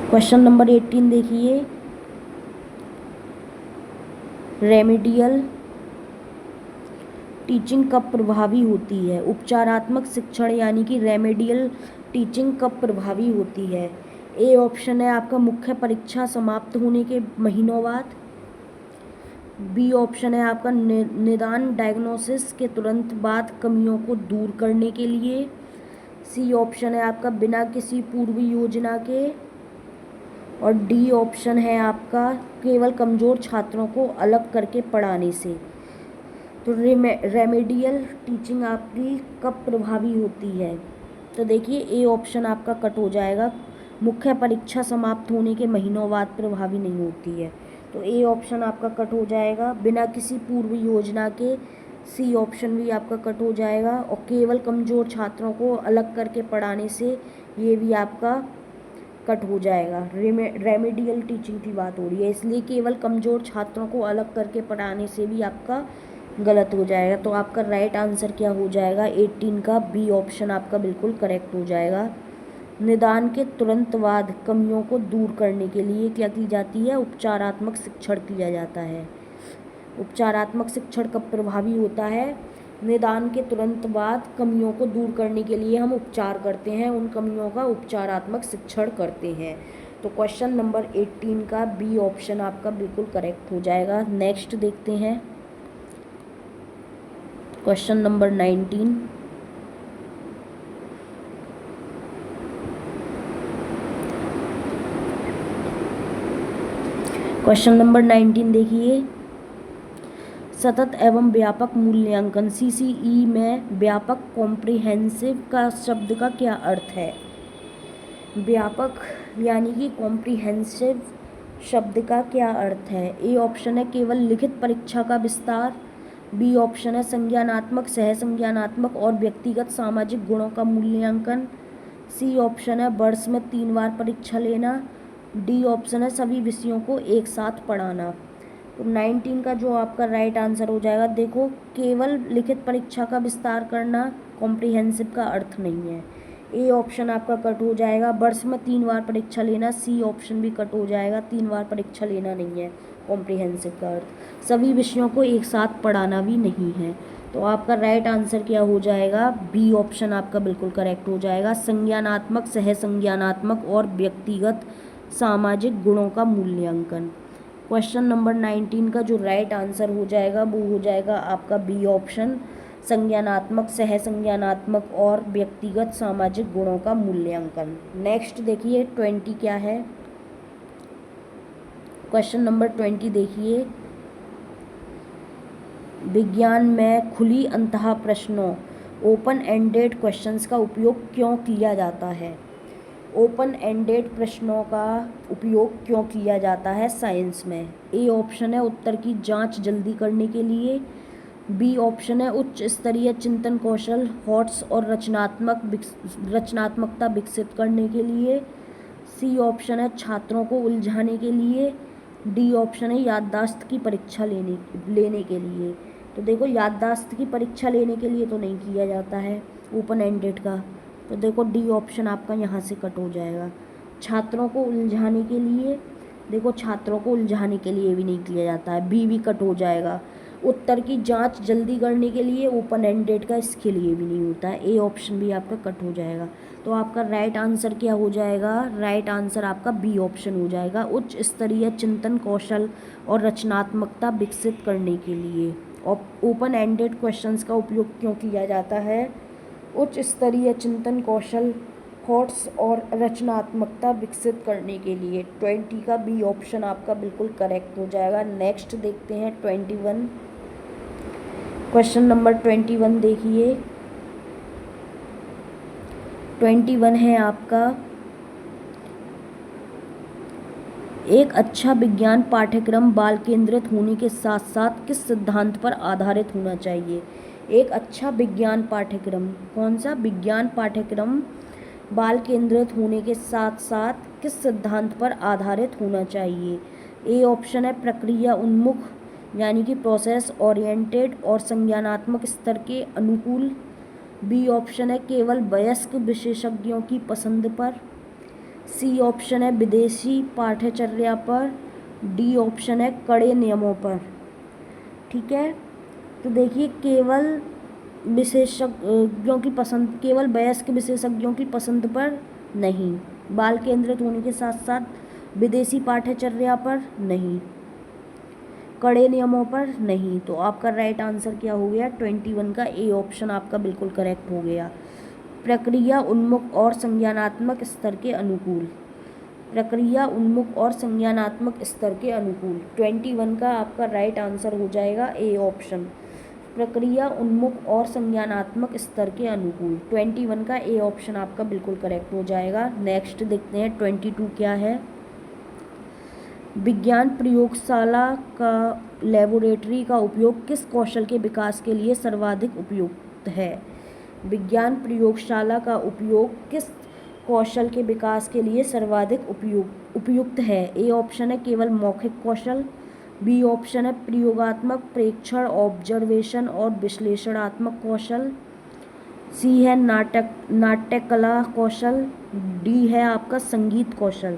क्वेश्चन नंबर 18 देखिए, रेमेडियल टीचिंग कब प्रभावी होती है? उपचारात्मक शिक्षण यानी कि रेमेडियल टीचिंग कब प्रभावी होती है? ए ऑप्शन है आपका मुख्य परीक्षा समाप्त होने के महीनों बाद। बी ऑप्शन है आपका निदान डायग्नोसिस के तुरंत बाद कमियों को दूर करने के लिए। सी ऑप्शन है आपका बिना किसी पूर्व योजना के। और डी ऑप्शन है आपका केवल कमज़ोर छात्रों को अलग करके पढ़ाने से। तो रेमेडियल टीचिंग आपकी कब प्रभावी होती है? तो देखिए ए ऑप्शन आपका कट हो जाएगा, मुख्य परीक्षा समाप्त होने के महीनों बाद प्रभावी नहीं होती है। तो ए ऑप्शन आपका कट हो जाएगा, बिना किसी पूर्व योजना के। सी ऑप्शन भी आपका कट हो जाएगा, और केवल कमज़ोर छात्रों को अलग करके पढ़ाने से ये भी आपका कट हो जाएगा। रेमेडियल टीचिंग की बात हो रही है, इसलिए केवल कमज़ोर छात्रों को अलग करके पढ़ाने से भी आपका गलत हो जाएगा। तो आपका राइट आंसर क्या हो जाएगा? 18 का बी ऑप्शन आपका बिल्कुल करेक्ट हो जाएगा। निदान के तुरंत बाद कमियों को दूर करने के लिए क्या की जाती है? उपचारात्मक शिक्षण किया जाता है। उपचारात्मक शिक्षण कब प्रभावी होता है? निदान के तुरंत बाद कमियों को दूर करने के लिए हम उपचार करते हैं, उन कमियों का उपचारात्मक शिक्षण करते हैं। तो क्वेश्चन नंबर 18 का बी ऑप्शन आपका बिल्कुल करेक्ट हो जाएगा। नेक्स्ट देखते हैं क्वेश्चन नंबर 19। क्वेश्चन नंबर 19 देखिए, सतत एवं व्यापक मूल्यांकन सीसीई में व्यापक कॉम्प्रिहेंसिव का शब्द का क्या अर्थ है? व्यापक यानी कि कॉम्प्रिहेंसिव शब्द का क्या अर्थ है? ए ऑप्शन है केवल लिखित परीक्षा का विस्तार। बी ऑप्शन है संज्ञानात्मक, सहसंज्ञानात्मक और व्यक्तिगत सामाजिक गुणों का मूल्यांकन। सी ऑप्शन है वर्ष में 3 बार परीक्षा लेना। डी ऑप्शन है सभी विषयों को एक साथ पढ़ाना। तो 19 का जो आपका राइट आंसर हो जाएगा, देखो केवल लिखित परीक्षा का विस्तार करना कॉम्प्रिहेंसिव का अर्थ नहीं है। ए ऑप्शन आपका कट हो जाएगा, वर्ष में 3 बार परीक्षा लेना। सी ऑप्शन भी कट हो जाएगा, 3 बार परीक्षा लेना नहीं है कॉम्प्रिहेंसिव का अर्थ। सभी विषयों को एक साथ पढ़ाना भी नहीं है। तो आपका राइट आंसर क्या हो जाएगा? बी ऑप्शन आपका बिल्कुल करेक्ट हो जाएगा, संज्ञानात्मक, सहसंज्ञानात्मक और व्यक्तिगत सामाजिक गुणों का मूल्यांकन। क्वेश्चन नंबर 19 का जो राइट आंसर हो जाएगा वो हो जाएगा आपका बी ऑप्शन, संज्ञानात्मक, सहसंज्ञानात्मक और व्यक्तिगत सामाजिक गुणों का मूल्यांकन। नेक्स्ट देखिए 20 क्या है। क्वेश्चन नंबर 20 देखिए, विज्ञान में खुली अंतः प्रश्नों ओपन एंडेड क्वेश्चंस का उपयोग क्यों किया जाता है? ओपन एंडेड प्रश्नों का उपयोग क्यों किया जाता है साइंस में? ए ऑप्शन है उत्तर की जांच जल्दी करने के लिए। बी ऑप्शन है उच्च स्तरीय चिंतन कौशल, थॉट्स और रचनात्मकता विकसित करने के लिए। सी ऑप्शन है छात्रों को उलझाने के लिए। डी ऑप्शन है याददाश्त की परीक्षा लेने के लिए। तो देखो याददाश्त की परीक्षा लेने के लिए तो नहीं किया जाता है ओपन एंडेड का, तो देखो डी ऑप्शन आपका यहाँ से कट हो जाएगा। छात्रों को उलझाने के लिए, देखो छात्रों को उलझाने के लिए भी नहीं किया जाता है, बी भी कट हो जाएगा। उत्तर की जांच जल्दी करने के लिए ओपन एंडेड का इसके लिए भी नहीं होता है, ए ऑप्शन भी आपका कट हो जाएगा। तो आपका राइट आंसर क्या हो जाएगा? राइट आंसर आपका बी ऑप्शन हो जाएगा, उच्च स्तरीय चिंतन कौशल और रचनात्मकता विकसित करने के लिए। और ओपन एंडेड क्वेश्चंस का उपयोग क्यों किया जाता है? उच्च स्तरीय चिंतन कौशल, थॉट्स और रचनात्मकता विकसित करने के लिए। 20 का बी ऑप्शन आपका बिल्कुल करेक्ट हो जाएगा। नेक्स्ट देखते हैं 21। क्वेश्चन नंबर 21 देखिए, 21 है आपका, एक अच्छा विज्ञान पाठ्यक्रम बाल केंद्रित होने के साथ साथ किस सिद्धांत पर आधारित होना चाहिए? एक अच्छा विज्ञान पाठ्यक्रम, कौन सा विज्ञान पाठ्यक्रम बाल केंद्रित होने के साथ साथ किस सिद्धांत पर आधारित होना चाहिए? ए ऑप्शन है प्रक्रिया उन्मुख यानी कि प्रोसेस ओरिएंटेड और संज्ञानात्मक स्तर के अनुकूल। बी ऑप्शन है केवल वयस्क विशेषज्ञों की पसंद पर। सी ऑप्शन है विदेशी पाठ्यचर्या पर। डी ऑप्शन है कड़े नियमों पर। ठीक है, तो देखिए केवल विशेषज्ञों की पसंद, केवल वयस्क विशेषज्ञों की पसंद पर नहीं, बाल केंद्रित होने के साथ साथ विदेशी पाठ्यचर्या पर नहीं, कड़े नियमों पर नहीं। तो आपका राइट आंसर क्या हो गया? 21 का ए ऑप्शन आपका बिल्कुल करेक्ट हो गया। प्रक्रिया उन्मुख और संज्ञानात्मक स्तर के अनुकूल, प्रक्रिया उन्मुख और संज्ञानात्मक स्तर के अनुकूल, 21 का आपका राइट आंसर हो जाएगा ए ऑप्शन, प्रक्रिया उन्मुख और संज्ञानात्मक स्तर के अनुकूल, 21 का ए ऑप्शन आपका बिल्कुल करेक्ट हो जाएगा। नेक्स्ट देखते हैं 22 क्या है। विज्ञान प्रयोगशाला का लेबोरेटरी का उपयोग किस कौशल के विकास के लिए सर्वाधिक उपयुक्त है? विज्ञान प्रयोगशाला का उपयोग किस कौशल के विकास के लिए सर्वाधिक उपयुक्त है? ए ऑप्शन है केवल मौखिक कौशल। बी ऑप्शन है प्रयोगात्मक प्रेक्षण ऑब्जर्वेशन और विश्लेषणात्मक कौशल। सी है नाट्य कला कौशल। डी है आपका संगीत कौशल।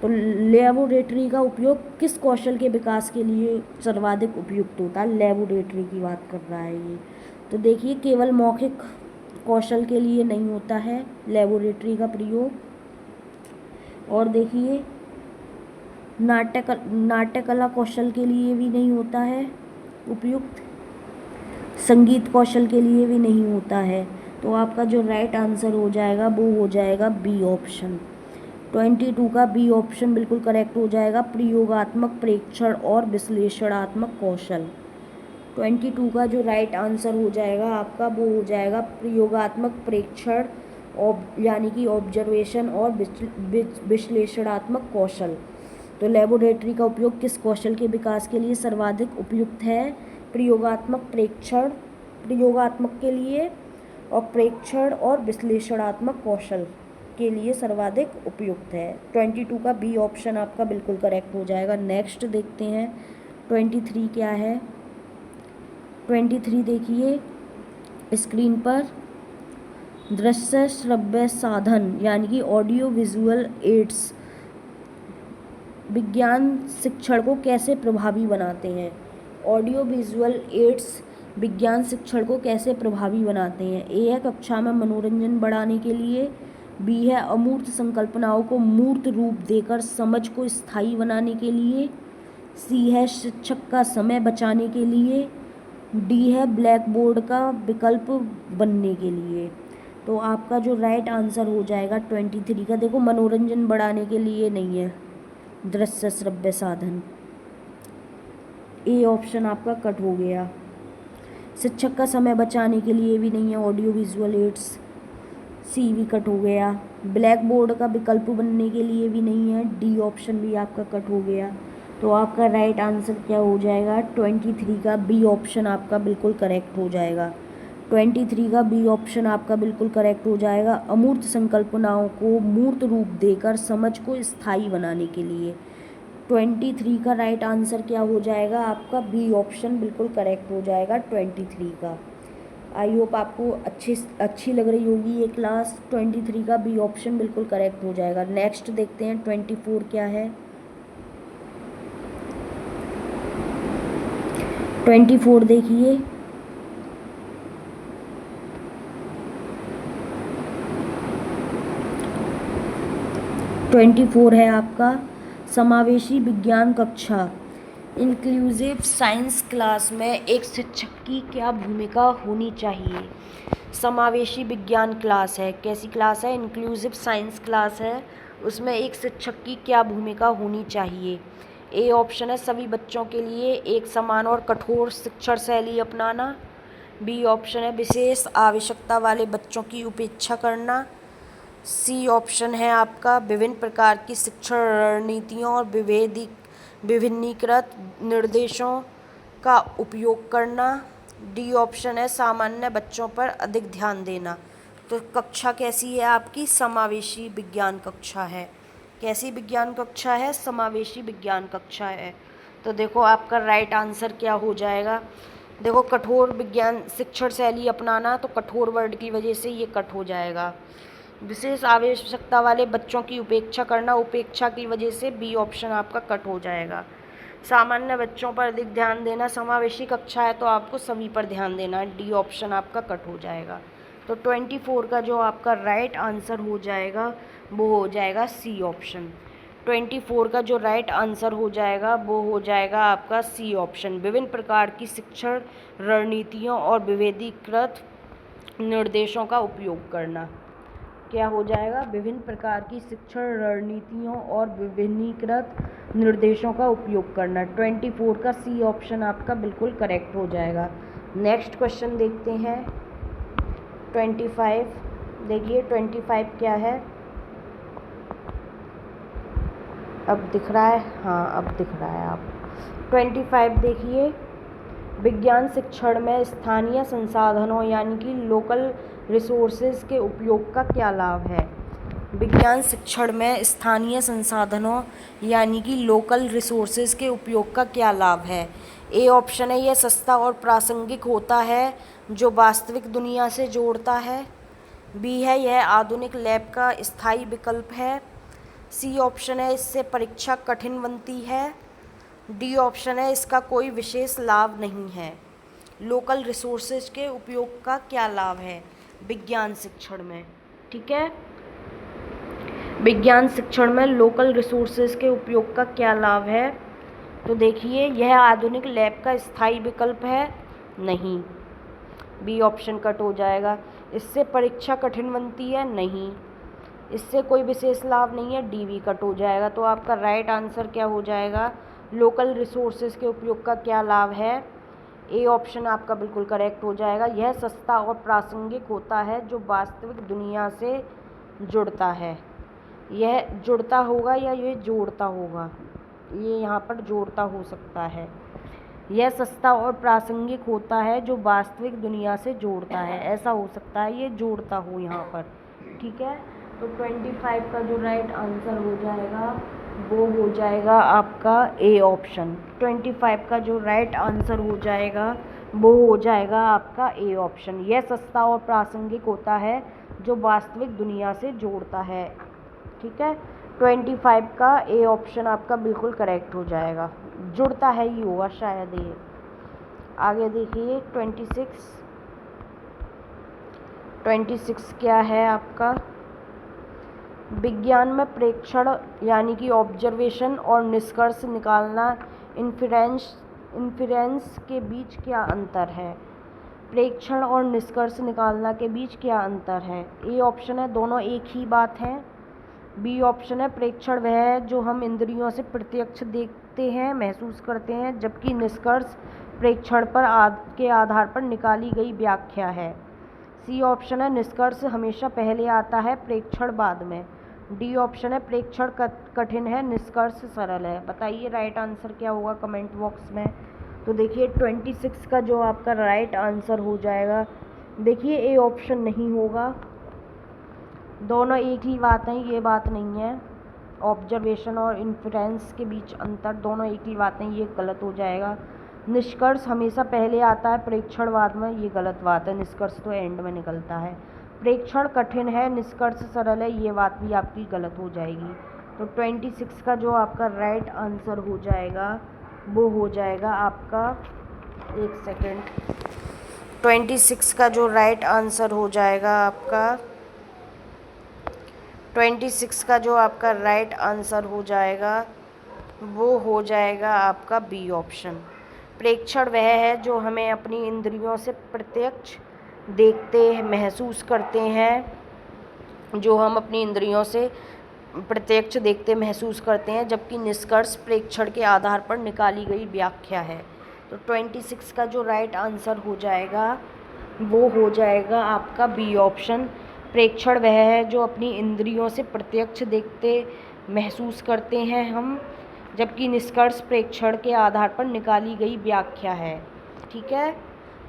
तो लेबोरेटरी का उपयोग किस कौशल के विकास के लिए सर्वाधिक उपयुक्त होता है? लेबोरेटरी की बात कर रहा है ये। तो देखिए केवल मौखिक कौशल के लिए नहीं होता है लेबोरेटरी का प्रयोग, और देखिए नाट्य कला कौशल के लिए भी नहीं होता है उपयुक्त, संगीत कौशल के लिए भी नहीं होता है। तो आपका जो राइट आंसर हो जाएगा वो हो जाएगा बी ऑप्शन, 22 का बी ऑप्शन बिल्कुल करेक्ट हो जाएगा, प्रयोगात्मक प्रेक्षण और विश्लेषणात्मक कौशल। 22 का जो राइट आंसर हो जाएगा आपका वो हो जाएगा प्रयोगात्मक प्रेक्षण यानी कि ऑब्जर्वेशन और विश्लेषणात्मक कौशल। तो लेबोरेटरी का उपयोग किस कौशल के विकास के लिए सर्वाधिक उपयुक्त है? प्रयोगात्मक प्रेक्षण, प्रयोगात्मक के लिए, और प्रेक्षण और विश्लेषणात्मक कौशल के लिए सर्वाधिक उपयुक्त है। 22 का बी ऑप्शन आपका बिल्कुल करेक्ट हो जाएगा। नेक्स्ट देखते हैं 23 क्या है। 23 देखिए स्क्रीन पर, दृश्य श्रव्य साधन यानी कि ऑडियो विजुअल एड्स विज्ञान शिक्षण को कैसे प्रभावी बनाते हैं? ऑडियो विजुअल एड्स विज्ञान शिक्षण को कैसे प्रभावी बनाते हैं? ए है कक्षा में मनोरंजन बढ़ाने के लिए। बी है अमूर्त संकल्पनाओं को मूर्त रूप देकर समझ को स्थायी बनाने के लिए। सी है शिक्षक का समय बचाने के लिए। डी है ब्लैक बोर्ड का विकल्प बनने के लिए। तो आपका जो राइट आंसर हो जाएगा 23 का, देखो मनोरंजन बढ़ाने के लिए नहीं है दृश्य श्रव्य साधन, ए ऑप्शन आपका कट हो गया। शिक्षक का समय बचाने के लिए भी नहीं है ऑडियो विजुअल एड्स, सी भी कट हो गया। ब्लैक बोर्ड का विकल्प बनने के लिए भी नहीं है, डी ऑप्शन भी आपका कट हो गया। तो आपका राइट आंसर क्या हो जाएगा? 23 का बी ऑप्शन आपका बिल्कुल करेक्ट हो जाएगा। 23 का बी ऑप्शन आपका बिल्कुल करेक्ट हो जाएगा, अमूर्त संकल्पनाओं को मूर्त रूप देकर समझ को स्थायी बनाने के लिए। 23 का राइट आंसर क्या हो जाएगा आपका? बी ऑप्शन बिल्कुल करेक्ट हो जाएगा 23 का। आई होप आपको अच्छी लग रही होगी ये क्लास। 23 का बी ऑप्शन बिल्कुल करेक्ट हो जाएगा। नेक्स्ट देखते हैं 24 क्या है। 24 देखिए, ट्वेंटी फोर है आपका समावेशी विज्ञान कक्षा, इंक्लूसिव साइंस क्लास में एक शिक्षक की क्या भूमिका होनी चाहिए? समावेशी विज्ञान क्लास है, कैसी क्लास है? इंक्लूसिव साइंस क्लास है, उसमें एक शिक्षक की क्या भूमिका होनी चाहिए? ए ऑप्शन है सभी बच्चों के लिए एक समान और कठोर शिक्षण शैली अपनाना। बी ऑप्शन है विशेष आवश्यकता वाले बच्चों की उपेक्षा करना। सी ऑप्शन है आपका विभिन्न प्रकार की शिक्षण रणनीतियों और विभिन्नीकृत निर्देशों का उपयोग करना। डी ऑप्शन है सामान्य बच्चों पर अधिक ध्यान देना। तो कक्षा कैसी है आपकी? समावेशी विज्ञान कक्षा है। कैसी विज्ञान कक्षा है? समावेशी विज्ञान कक्षा है। तो देखो आपका राइट आंसर क्या हो जाएगा। देखो कठोर विज्ञान शिक्षण शैली अपनाना, तो कठोर वर्ड की वजह से ये कट हो जाएगा। विशेष आवश्यकता वाले बच्चों की उपेक्षा करना, उपेक्षा की वजह से बी ऑप्शन आपका कट हो जाएगा। सामान्य बच्चों पर अधिक ध्यान देना, समावेशी कक्षा है तो आपको सभी पर ध्यान देना है, डी ऑप्शन आपका कट हो जाएगा। तो 24 का जो आपका राइट आंसर हो जाएगा वो हो जाएगा सी ऑप्शन। 24 का जो राइट आंसर हो जाएगा वो हो जाएगा आपका सी ऑप्शन। विभिन्न प्रकार की शिक्षण रणनीतियों और विभेदीकृत निर्देशों का उपयोग करना। क्या हो जाएगा? विभिन्न प्रकार की शिक्षण रणनीतियों और विभिन्नीकृत निर्देशों का उपयोग करना। 24 का सी ऑप्शन आपका बिल्कुल करेक्ट हो जाएगा। नेक्स्ट क्वेश्चन देखते हैं 25। देखिए 25 क्या है, अब दिख रहा है? हाँ अब दिख रहा है। आप 25 देखिए, विज्ञान शिक्षण में स्थानीय संसाधनों यानी कि लोकल रिसोर्सेज के उपयोग का क्या लाभ है? विज्ञान शिक्षण में स्थानीय संसाधनों यानी कि लोकल रिसोर्सेज के उपयोग का क्या लाभ है? ए ऑप्शन है यह सस्ता और प्रासंगिक होता है जो वास्तविक दुनिया से जोड़ता है। बी है यह आधुनिक लैब का स्थायी विकल्प है। सी ऑप्शन है इससे परीक्षा कठिन बनती है। डी ऑप्शन है इसका कोई विशेष लाभ नहीं है। लोकल रिसोर्सेज के उपयोग का क्या लाभ है विज्ञान शिक्षण में? ठीक है, विज्ञान शिक्षण में लोकल रिसोर्सेज के उपयोग का क्या लाभ है? तो देखिए यह आधुनिक लैब का स्थायी विकल्प है, नहीं, बी ऑप्शन कट हो जाएगा। इससे परीक्षा कठिन बनती है, नहीं। इससे कोई विशेष लाभ नहीं है, डी भी कट हो जाएगा। तो आपका राइट आंसर क्या हो जाएगा? लोकल रिसोर्सेज के उपयोग का क्या लाभ है? ए ऑप्शन आपका बिल्कुल करेक्ट हो जाएगा। यह सस्ता और प्रासंगिक होता है जो वास्तविक दुनिया से जुड़ता है। यह जुड़ता होगा या ये जोड़ता होगा? ये यहाँ पर जोड़ता हो सकता है। यह सस्ता और प्रासंगिक होता है जो वास्तविक दुनिया से जोड़ता है, ऐसा हो सकता है ये जोड़ता हो यहाँ पर। ठीक है, तो 25 का जो राइट आंसर हो जाएगा वो हो जाएगा आपका ए ऑप्शन। 25 का जो राइट आंसर हो जाएगा वो हो जाएगा आपका ए ऑप्शन। यह सस्ता और प्रासंगिक होता है जो वास्तविक दुनिया से जोड़ता है। ठीक है, 25 का ए ऑप्शन आपका बिल्कुल करेक्ट हो जाएगा। जुड़ता है ही होगा शायद ये। आगे देखिए 26 क्या है आपका? विज्ञान में प्रेक्षण यानी कि ऑब्जर्वेशन और निष्कर्ष निकालना इन्फेरेंस के बीच क्या अंतर है? प्रेक्षण और निष्कर्ष निकालना के बीच क्या अंतर है? ए ऑप्शन है दोनों एक ही बात है। बी ऑप्शन है प्रेक्षण वह है जो हम इंद्रियों से प्रत्यक्ष देखते हैं, महसूस करते हैं, जबकि निष्कर्ष प्रेक्षण के आधार पर निकाली गई व्याख्या है। सी ऑप्शन है निष्कर्ष हमेशा पहले आता है, प्रेक्षण बाद में। डी ऑप्शन है प्रेक्षण कठिन है, निष्कर्ष सरल है। बताइए राइट आंसर क्या होगा कमेंट बॉक्स में। तो देखिए 26 का जो आपका राइट आंसर हो जाएगा, देखिए ए ऑप्शन नहीं होगा, दोनों एक ही बात है, ये बात नहीं है। ऑब्जर्वेशन और इन्फेरेंस के बीच अंतर, दोनों एक ही बात है, ये गलत हो जाएगा। निष्कर्ष हमेशा पहले आता है, प्रेक्षण बाद में, ये गलत बात है, निष्कर्ष तो एंड में निकलता है। प्रेक्षण कठिन है, निष्कर्ष सरल है, ये बात भी आपकी गलत हो जाएगी। तो 26 का जो आपका राइट आंसर हो जाएगा वो हो जाएगा आपका, एक सेकेंड, 26 का जो राइट आंसर हो जाएगा आपका, 26 का जो आपका राइट आंसर हो जाएगा वो हो जाएगा आपका बी ऑप्शन। प्रेक्षण वह है जो हमें अपनी इंद्रियों से प्रत्यक्ष देखते महसूस करते हैं, जो हम अपनी इंद्रियों से प्रत्यक्ष देखते महसूस करते हैं, जबकि निष्कर्ष प्रेक्षण के आधार पर निकाली गई व्याख्या है। तो 26 का जो राइट आंसर हो जाएगा वो हो जाएगा आपका बी ऑप्शन। प्रेक्षण वह है जो अपनी इंद्रियों से प्रत्यक्ष देखते महसूस करते हैं हम, जबकि निष्कर्ष प्रेक्षण के आधार पर निकाली गई व्याख्या है। ठीक है,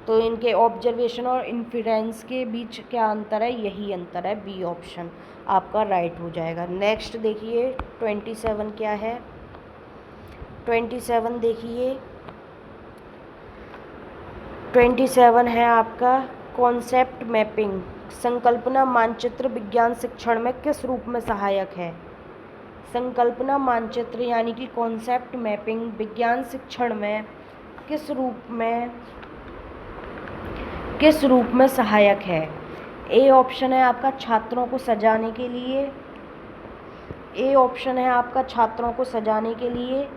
तो इनके ऑब्जर्वेशन और इन्फ्रेंस के बीच क्या अंतर है, यही अंतर है, बी ऑप्शन आपका राइट हो जाएगा। नेक्स्ट देखिए 27 क्या है, 27 देखिए 27 है आपका कॉन्सेप्ट मैपिंग। संकल्पना मानचित्र विज्ञान शिक्षण में किस रूप में सहायक है? संकल्पना मानचित्र यानी कि कॉन्सेप्ट मैपिंग विज्ञान शिक्षण में किस रूप में सहायक है? ए ऑप्शन है आपका छात्रों को सजाने के लिए, ए ऑप्शन है आपका छात्रों को सजाने के लिए,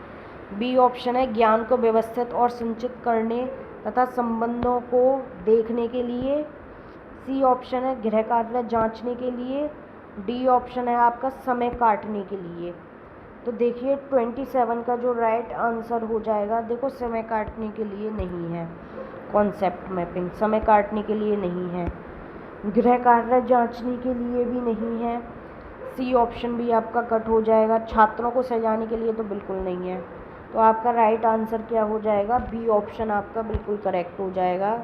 बी ऑप्शन है ज्ञान को व्यवस्थित और संचित करने तथा संबंधों को देखने के लिए, सी ऑप्शन है गृह कार्य जांचने के लिए, डी ऑप्शन है आपका समय काटने के लिए। तो देखिए 27 का जो राइट आंसर हो जाएगा, देखो समय काटने के लिए नहीं है, कॉन्सेप्ट मैपिंग समय काटने के लिए नहीं है, गृह कार्य जांचने के लिए भी नहीं है, सी ऑप्शन भी आपका कट हो जाएगा, छात्रों को सजाने के लिए तो बिल्कुल नहीं है। तो आपका राइट आंसर क्या हो जाएगा, बी ऑप्शन आपका बिल्कुल करेक्ट हो जाएगा।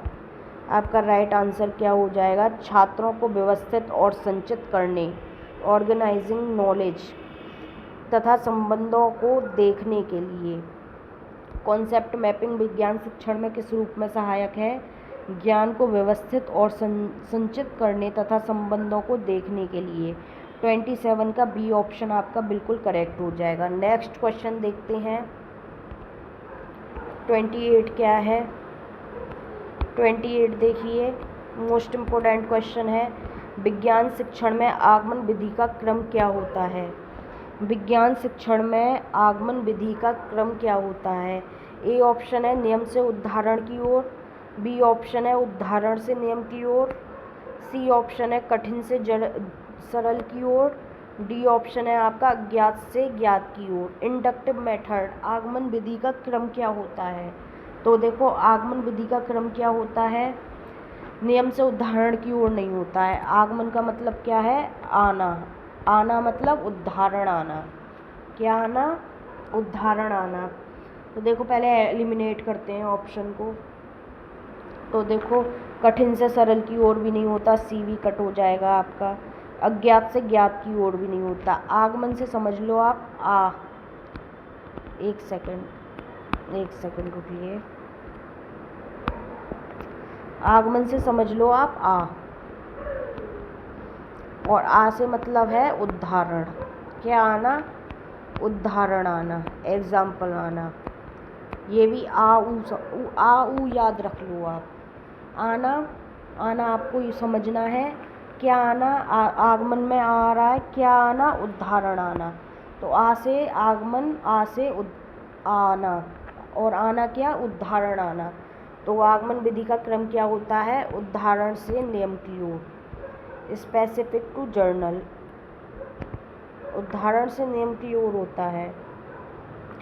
आपका राइट आंसर क्या हो जाएगा, छात्रों को व्यवस्थित और संचित करने, ऑर्गेनाइजिंग नॉलेज तथा संबंधों को देखने के लिए। कॉन्सेप्ट मैपिंग विज्ञान शिक्षण में किस रूप में सहायक है? ज्ञान को व्यवस्थित और संचित करने तथा संबंधों को देखने के लिए। 27 का बी ऑप्शन आपका बिल्कुल करेक्ट हो जाएगा। नेक्स्ट क्वेश्चन देखते हैं 28 क्या है, 28 देखिए मोस्ट इम्पोर्टेंट क्वेश्चन है, विज्ञान शिक्षण में आगमन विधि का क्रम क्या होता है? विज्ञान शिक्षण में आगमन विधि का क्रम क्या होता है? ए ऑप्शन है नियम से उदाहरण की ओर, बी ऑप्शन है उदाहरण से नियम की ओर, सी ऑप्शन है कठिन से सरल की ओर, डी ऑप्शन है आपका अज्ञात से ज्ञात की ओर। इंडक्टिव मेथड आगमन विधि का क्रम क्या होता है? तो देखो आगमन विधि का क्रम क्या होता है, नियम से उदाहरण की ओर नहीं होता है। आगमन का मतलब क्या है, आना, आना मतलब उदाहरण आना, क्या आना, उदाहरण आना। तो देखो पहले एलिमिनेट करते हैं ऑप्शन को, तो देखो कठिन से सरल की ओर भी नहीं होता, सी भी कट हो जाएगा आपका, अज्ञात से ज्ञात की ओर भी नहीं होता। आगमन से समझ लो आप एक सेकंड रुकिए, आगमन से समझ लो आप और आ से मतलब है उदाहरण, क्या आना, उदाहरण आना, एग्जाम्पल आना। ये भी आ ऊ याद रख लो आप। आना, आना आपको ये समझना है, क्या आना, आगमन में आ रहा है, क्या आना, उदाहरण आना। तो आ से आगमन, आ से आना, और आना क्या, उदाहरण आना। तो आगमन विधि का क्रम क्या होता है, उदाहरण से नियम की ओर, स्पेसिफिक टू जर्नल, उदाहरण से नियम की ओर होता है।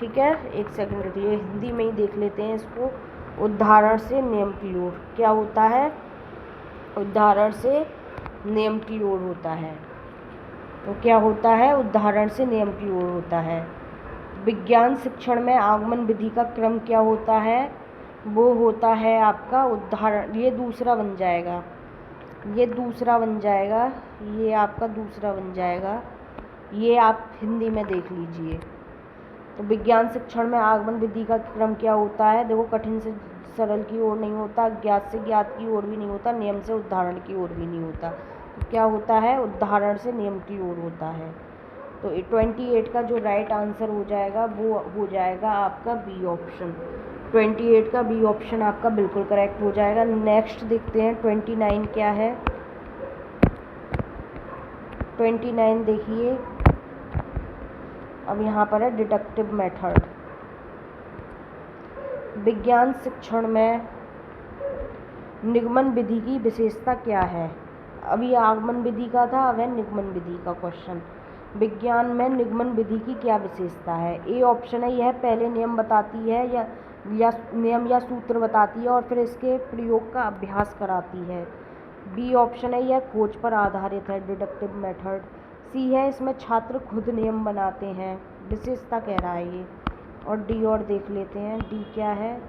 ठीक है, एक सेकंड रुकिए, हिंदी में ही देख लेते हैं इसको। उदाहरण से नियम की ओर क्या होता है, उदाहरण से नियम की ओर होता है। तो क्या होता है, उदाहरण से नियम की ओर होता है। विज्ञान शिक्षण में आगमन विधि का क्रम क्या होता है, वो होता है आपका उदाहरण, ये दूसरा बन जाएगा, ये दूसरा बन जाएगा, ये आपका दूसरा बन जाएगा, ये आप हिंदी में देख लीजिए। तो विज्ञान शिक्षण में आगमन विधि का क्रम क्या होता है, देखो कठिन से सरल की ओर नहीं होता, ज्ञात से ज्ञात की ओर भी नहीं होता, नियम से उदाहरण की ओर भी नहीं होता। तो क्या होता है, उदाहरण से नियम की ओर होता है। तो 28 का जो राइट आंसर हो जाएगा वो हो जाएगा आपका बी ऑप्शन। 28 का बी ऑप्शन आपका बिल्कुल करेक्ट हो जाएगा। नेक्स्ट देखते हैं 29 क्या है, 29 देखिए, अब यहाँ पर है डिडक्टिव मेथड। विज्ञान शिक्षण में निगमन विधि की विशेषता क्या है? अभी आगमन विधि का था, अब है निगमन विधि का क्वेश्चन। विज्ञान में निगमन विधि की क्या विशेषता है? ए ऑप्शन है यह पहले नियम बताती है या नियम या सूत्र बताती है और फिर इसके प्रयोग का अभ्यास कराती है। बी ऑप्शन है यह खोज पर आधारित है, डिडक्टिव मेथड। सी है इसमें छात्र खुद नियम बनाते हैं, विशेषता कह रहा है ये। और डी और देख लेते हैं, डी क्या है,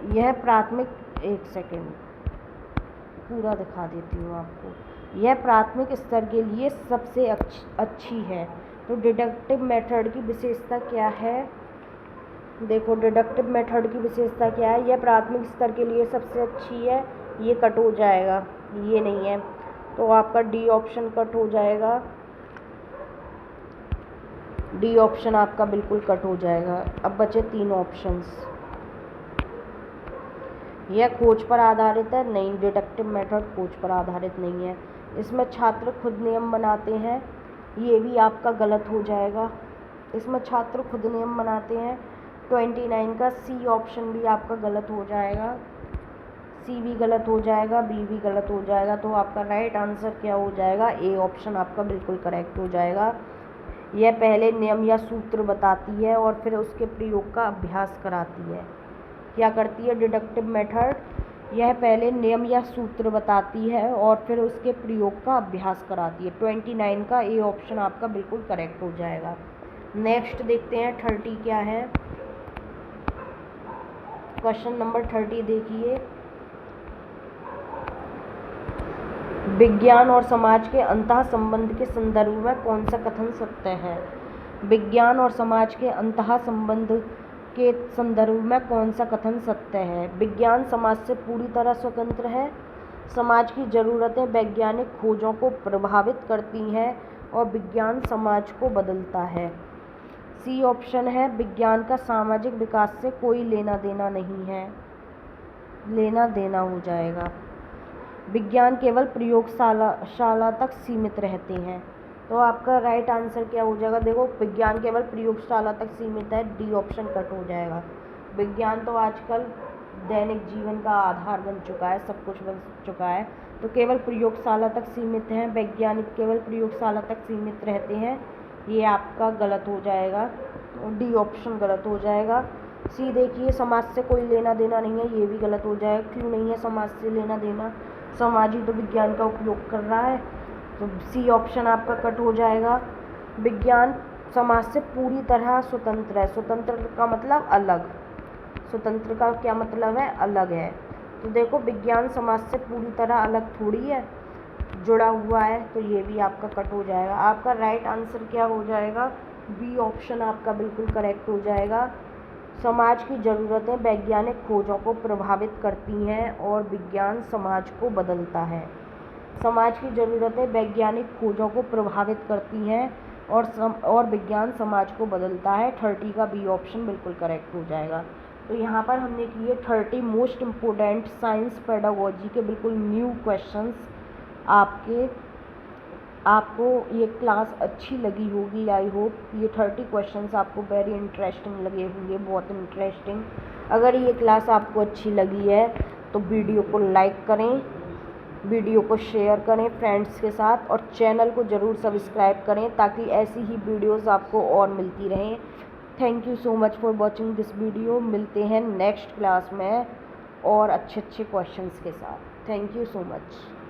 यह प्राथमिक, एक सेकेंड पूरा दिखा देती हूँ आपको। यह प्राथमिक स्तर के लिए सबसे अच्छी है। तो डिडक्टिव मेथड की विशेषता क्या है? देखो डिडक्टिव मेथड की विशेषता क्या है, यह प्राथमिक स्तर के लिए सबसे अच्छी है। ये कट हो जाएगा, ये नहीं है, तो आपका डी ऑप्शन कट हो जाएगा। डी ऑप्शन आपका बिल्कुल कट हो जाएगा। अब बचे 3 ऑप्शंस। यह खोज पर आधारित है, नहीं, डिडक्टिव मेथड खोज पर आधारित नहीं है। इसमें छात्र खुद नियम बनाते हैं, ये भी आपका गलत हो जाएगा। इसमें छात्र खुद नियम बनाते हैं। 29 का सी ऑप्शन भी आपका गलत हो जाएगा। सी भी गलत हो जाएगा, बी भी गलत हो जाएगा। तो आपका राइट आंसर क्या हो जाएगा? ए ऑप्शन आपका बिल्कुल करेक्ट हो जाएगा। यह पहले नियम या सूत्र बताती है और फिर उसके प्रयोग का अभ्यास कराती है। क्या करती है डिडक्टिव मेथड? यह पहले नियम या सूत्र बताती है और फिर उसके प्रयोग का अभ्यास कराती है। 29 का ए ऑप्शन आपका बिल्कुल करेक्ट हो जाएगा। नेक्स्ट देखते हैं 30 क्या है। क्वेश्चन नंबर 30 देखिए, विज्ञान और समाज के अंतः संबंध के संदर्भ में कौन सा कथन सत्य है? विज्ञान और समाज के अंतः संबंध के संदर्भ में कौन सा कथन सत्य है? विज्ञान समाज से पूरी तरह स्वतंत्र है। समाज की ज़रूरतें वैज्ञानिक खोजों को प्रभावित करती हैं और विज्ञान समाज को बदलता है। सी ऑप्शन है, विज्ञान का सामाजिक विकास से कोई लेना देना नहीं है, लेना देना हो जाएगा। विज्ञान केवल प्रयोगशाला तक सीमित रहते हैं। तो आपका राइट आंसर क्या हो जाएगा? देखो विज्ञान केवल प्रयोगशाला तक सीमित है, डी ऑप्शन कट हो जाएगा। विज्ञान तो आजकल दैनिक जीवन का आधार बन चुका है, सब कुछ बन चुका है। तो केवल प्रयोगशाला तक सीमित हैं, वैज्ञानिक केवल प्रयोगशाला तक सीमित रहते हैं, ये आपका गलत हो जाएगा। डी ऑप्शन गलत हो जाएगा। सी देखिए, समाज से कोई लेना देना नहीं है, ये भी गलत हो जाएगा। क्यों नहीं है समाज से लेना देना? समाज ही तो विज्ञान का उपयोग कर रहा है, तो सी ऑप्शन आपका कट हो जाएगा। विज्ञान समाज से पूरी तरह स्वतंत्र है। स्वतंत्र का मतलब अलग, स्वतंत्र का क्या मतलब है? अलग है। तो देखो विज्ञान समाज से पूरी तरह अलग थोड़ी है, जुड़ा हुआ है, तो ये भी आपका कट हो जाएगा। आपका राइट आंसर क्या हो जाएगा? बी ऑप्शन आपका बिल्कुल करेक्ट हो जाएगा। समाज की ज़रूरतें वैज्ञानिक खोजों को प्रभावित करती हैं और विज्ञान समाज को बदलता है। समाज की ज़रूरतें वैज्ञानिक खोजों को प्रभावित करती हैं और विज्ञान समाज को बदलता है। 30 का बी ऑप्शन बिल्कुल करेक्ट हो जाएगा। तो यहाँ पर हमने किए 30 मोस्ट इम्पोर्टेंट साइंस पेडागोजी के बिल्कुल न्यू क्वेश्चंस। आपको ये क्लास अच्छी लगी होगी, आई होप। ये 30 क्वेश्चंस आपको वेरी इंटरेस्टिंग लगे होंगे, बहुत इंटरेस्टिंग। अगर ये क्लास आपको अच्छी लगी है तो वीडियो को लाइक करें, वीडियो को शेयर करें फ्रेंड्स के साथ और चैनल को ज़रूर सब्सक्राइब करें ताकि ऐसी ही वीडियोस आपको और मिलती रहें। Thank you so much for watching this video. मिलते हैं नेक्स्ट क्लास में और अच्छे क्वेश्चंस के साथ। Thank you so much.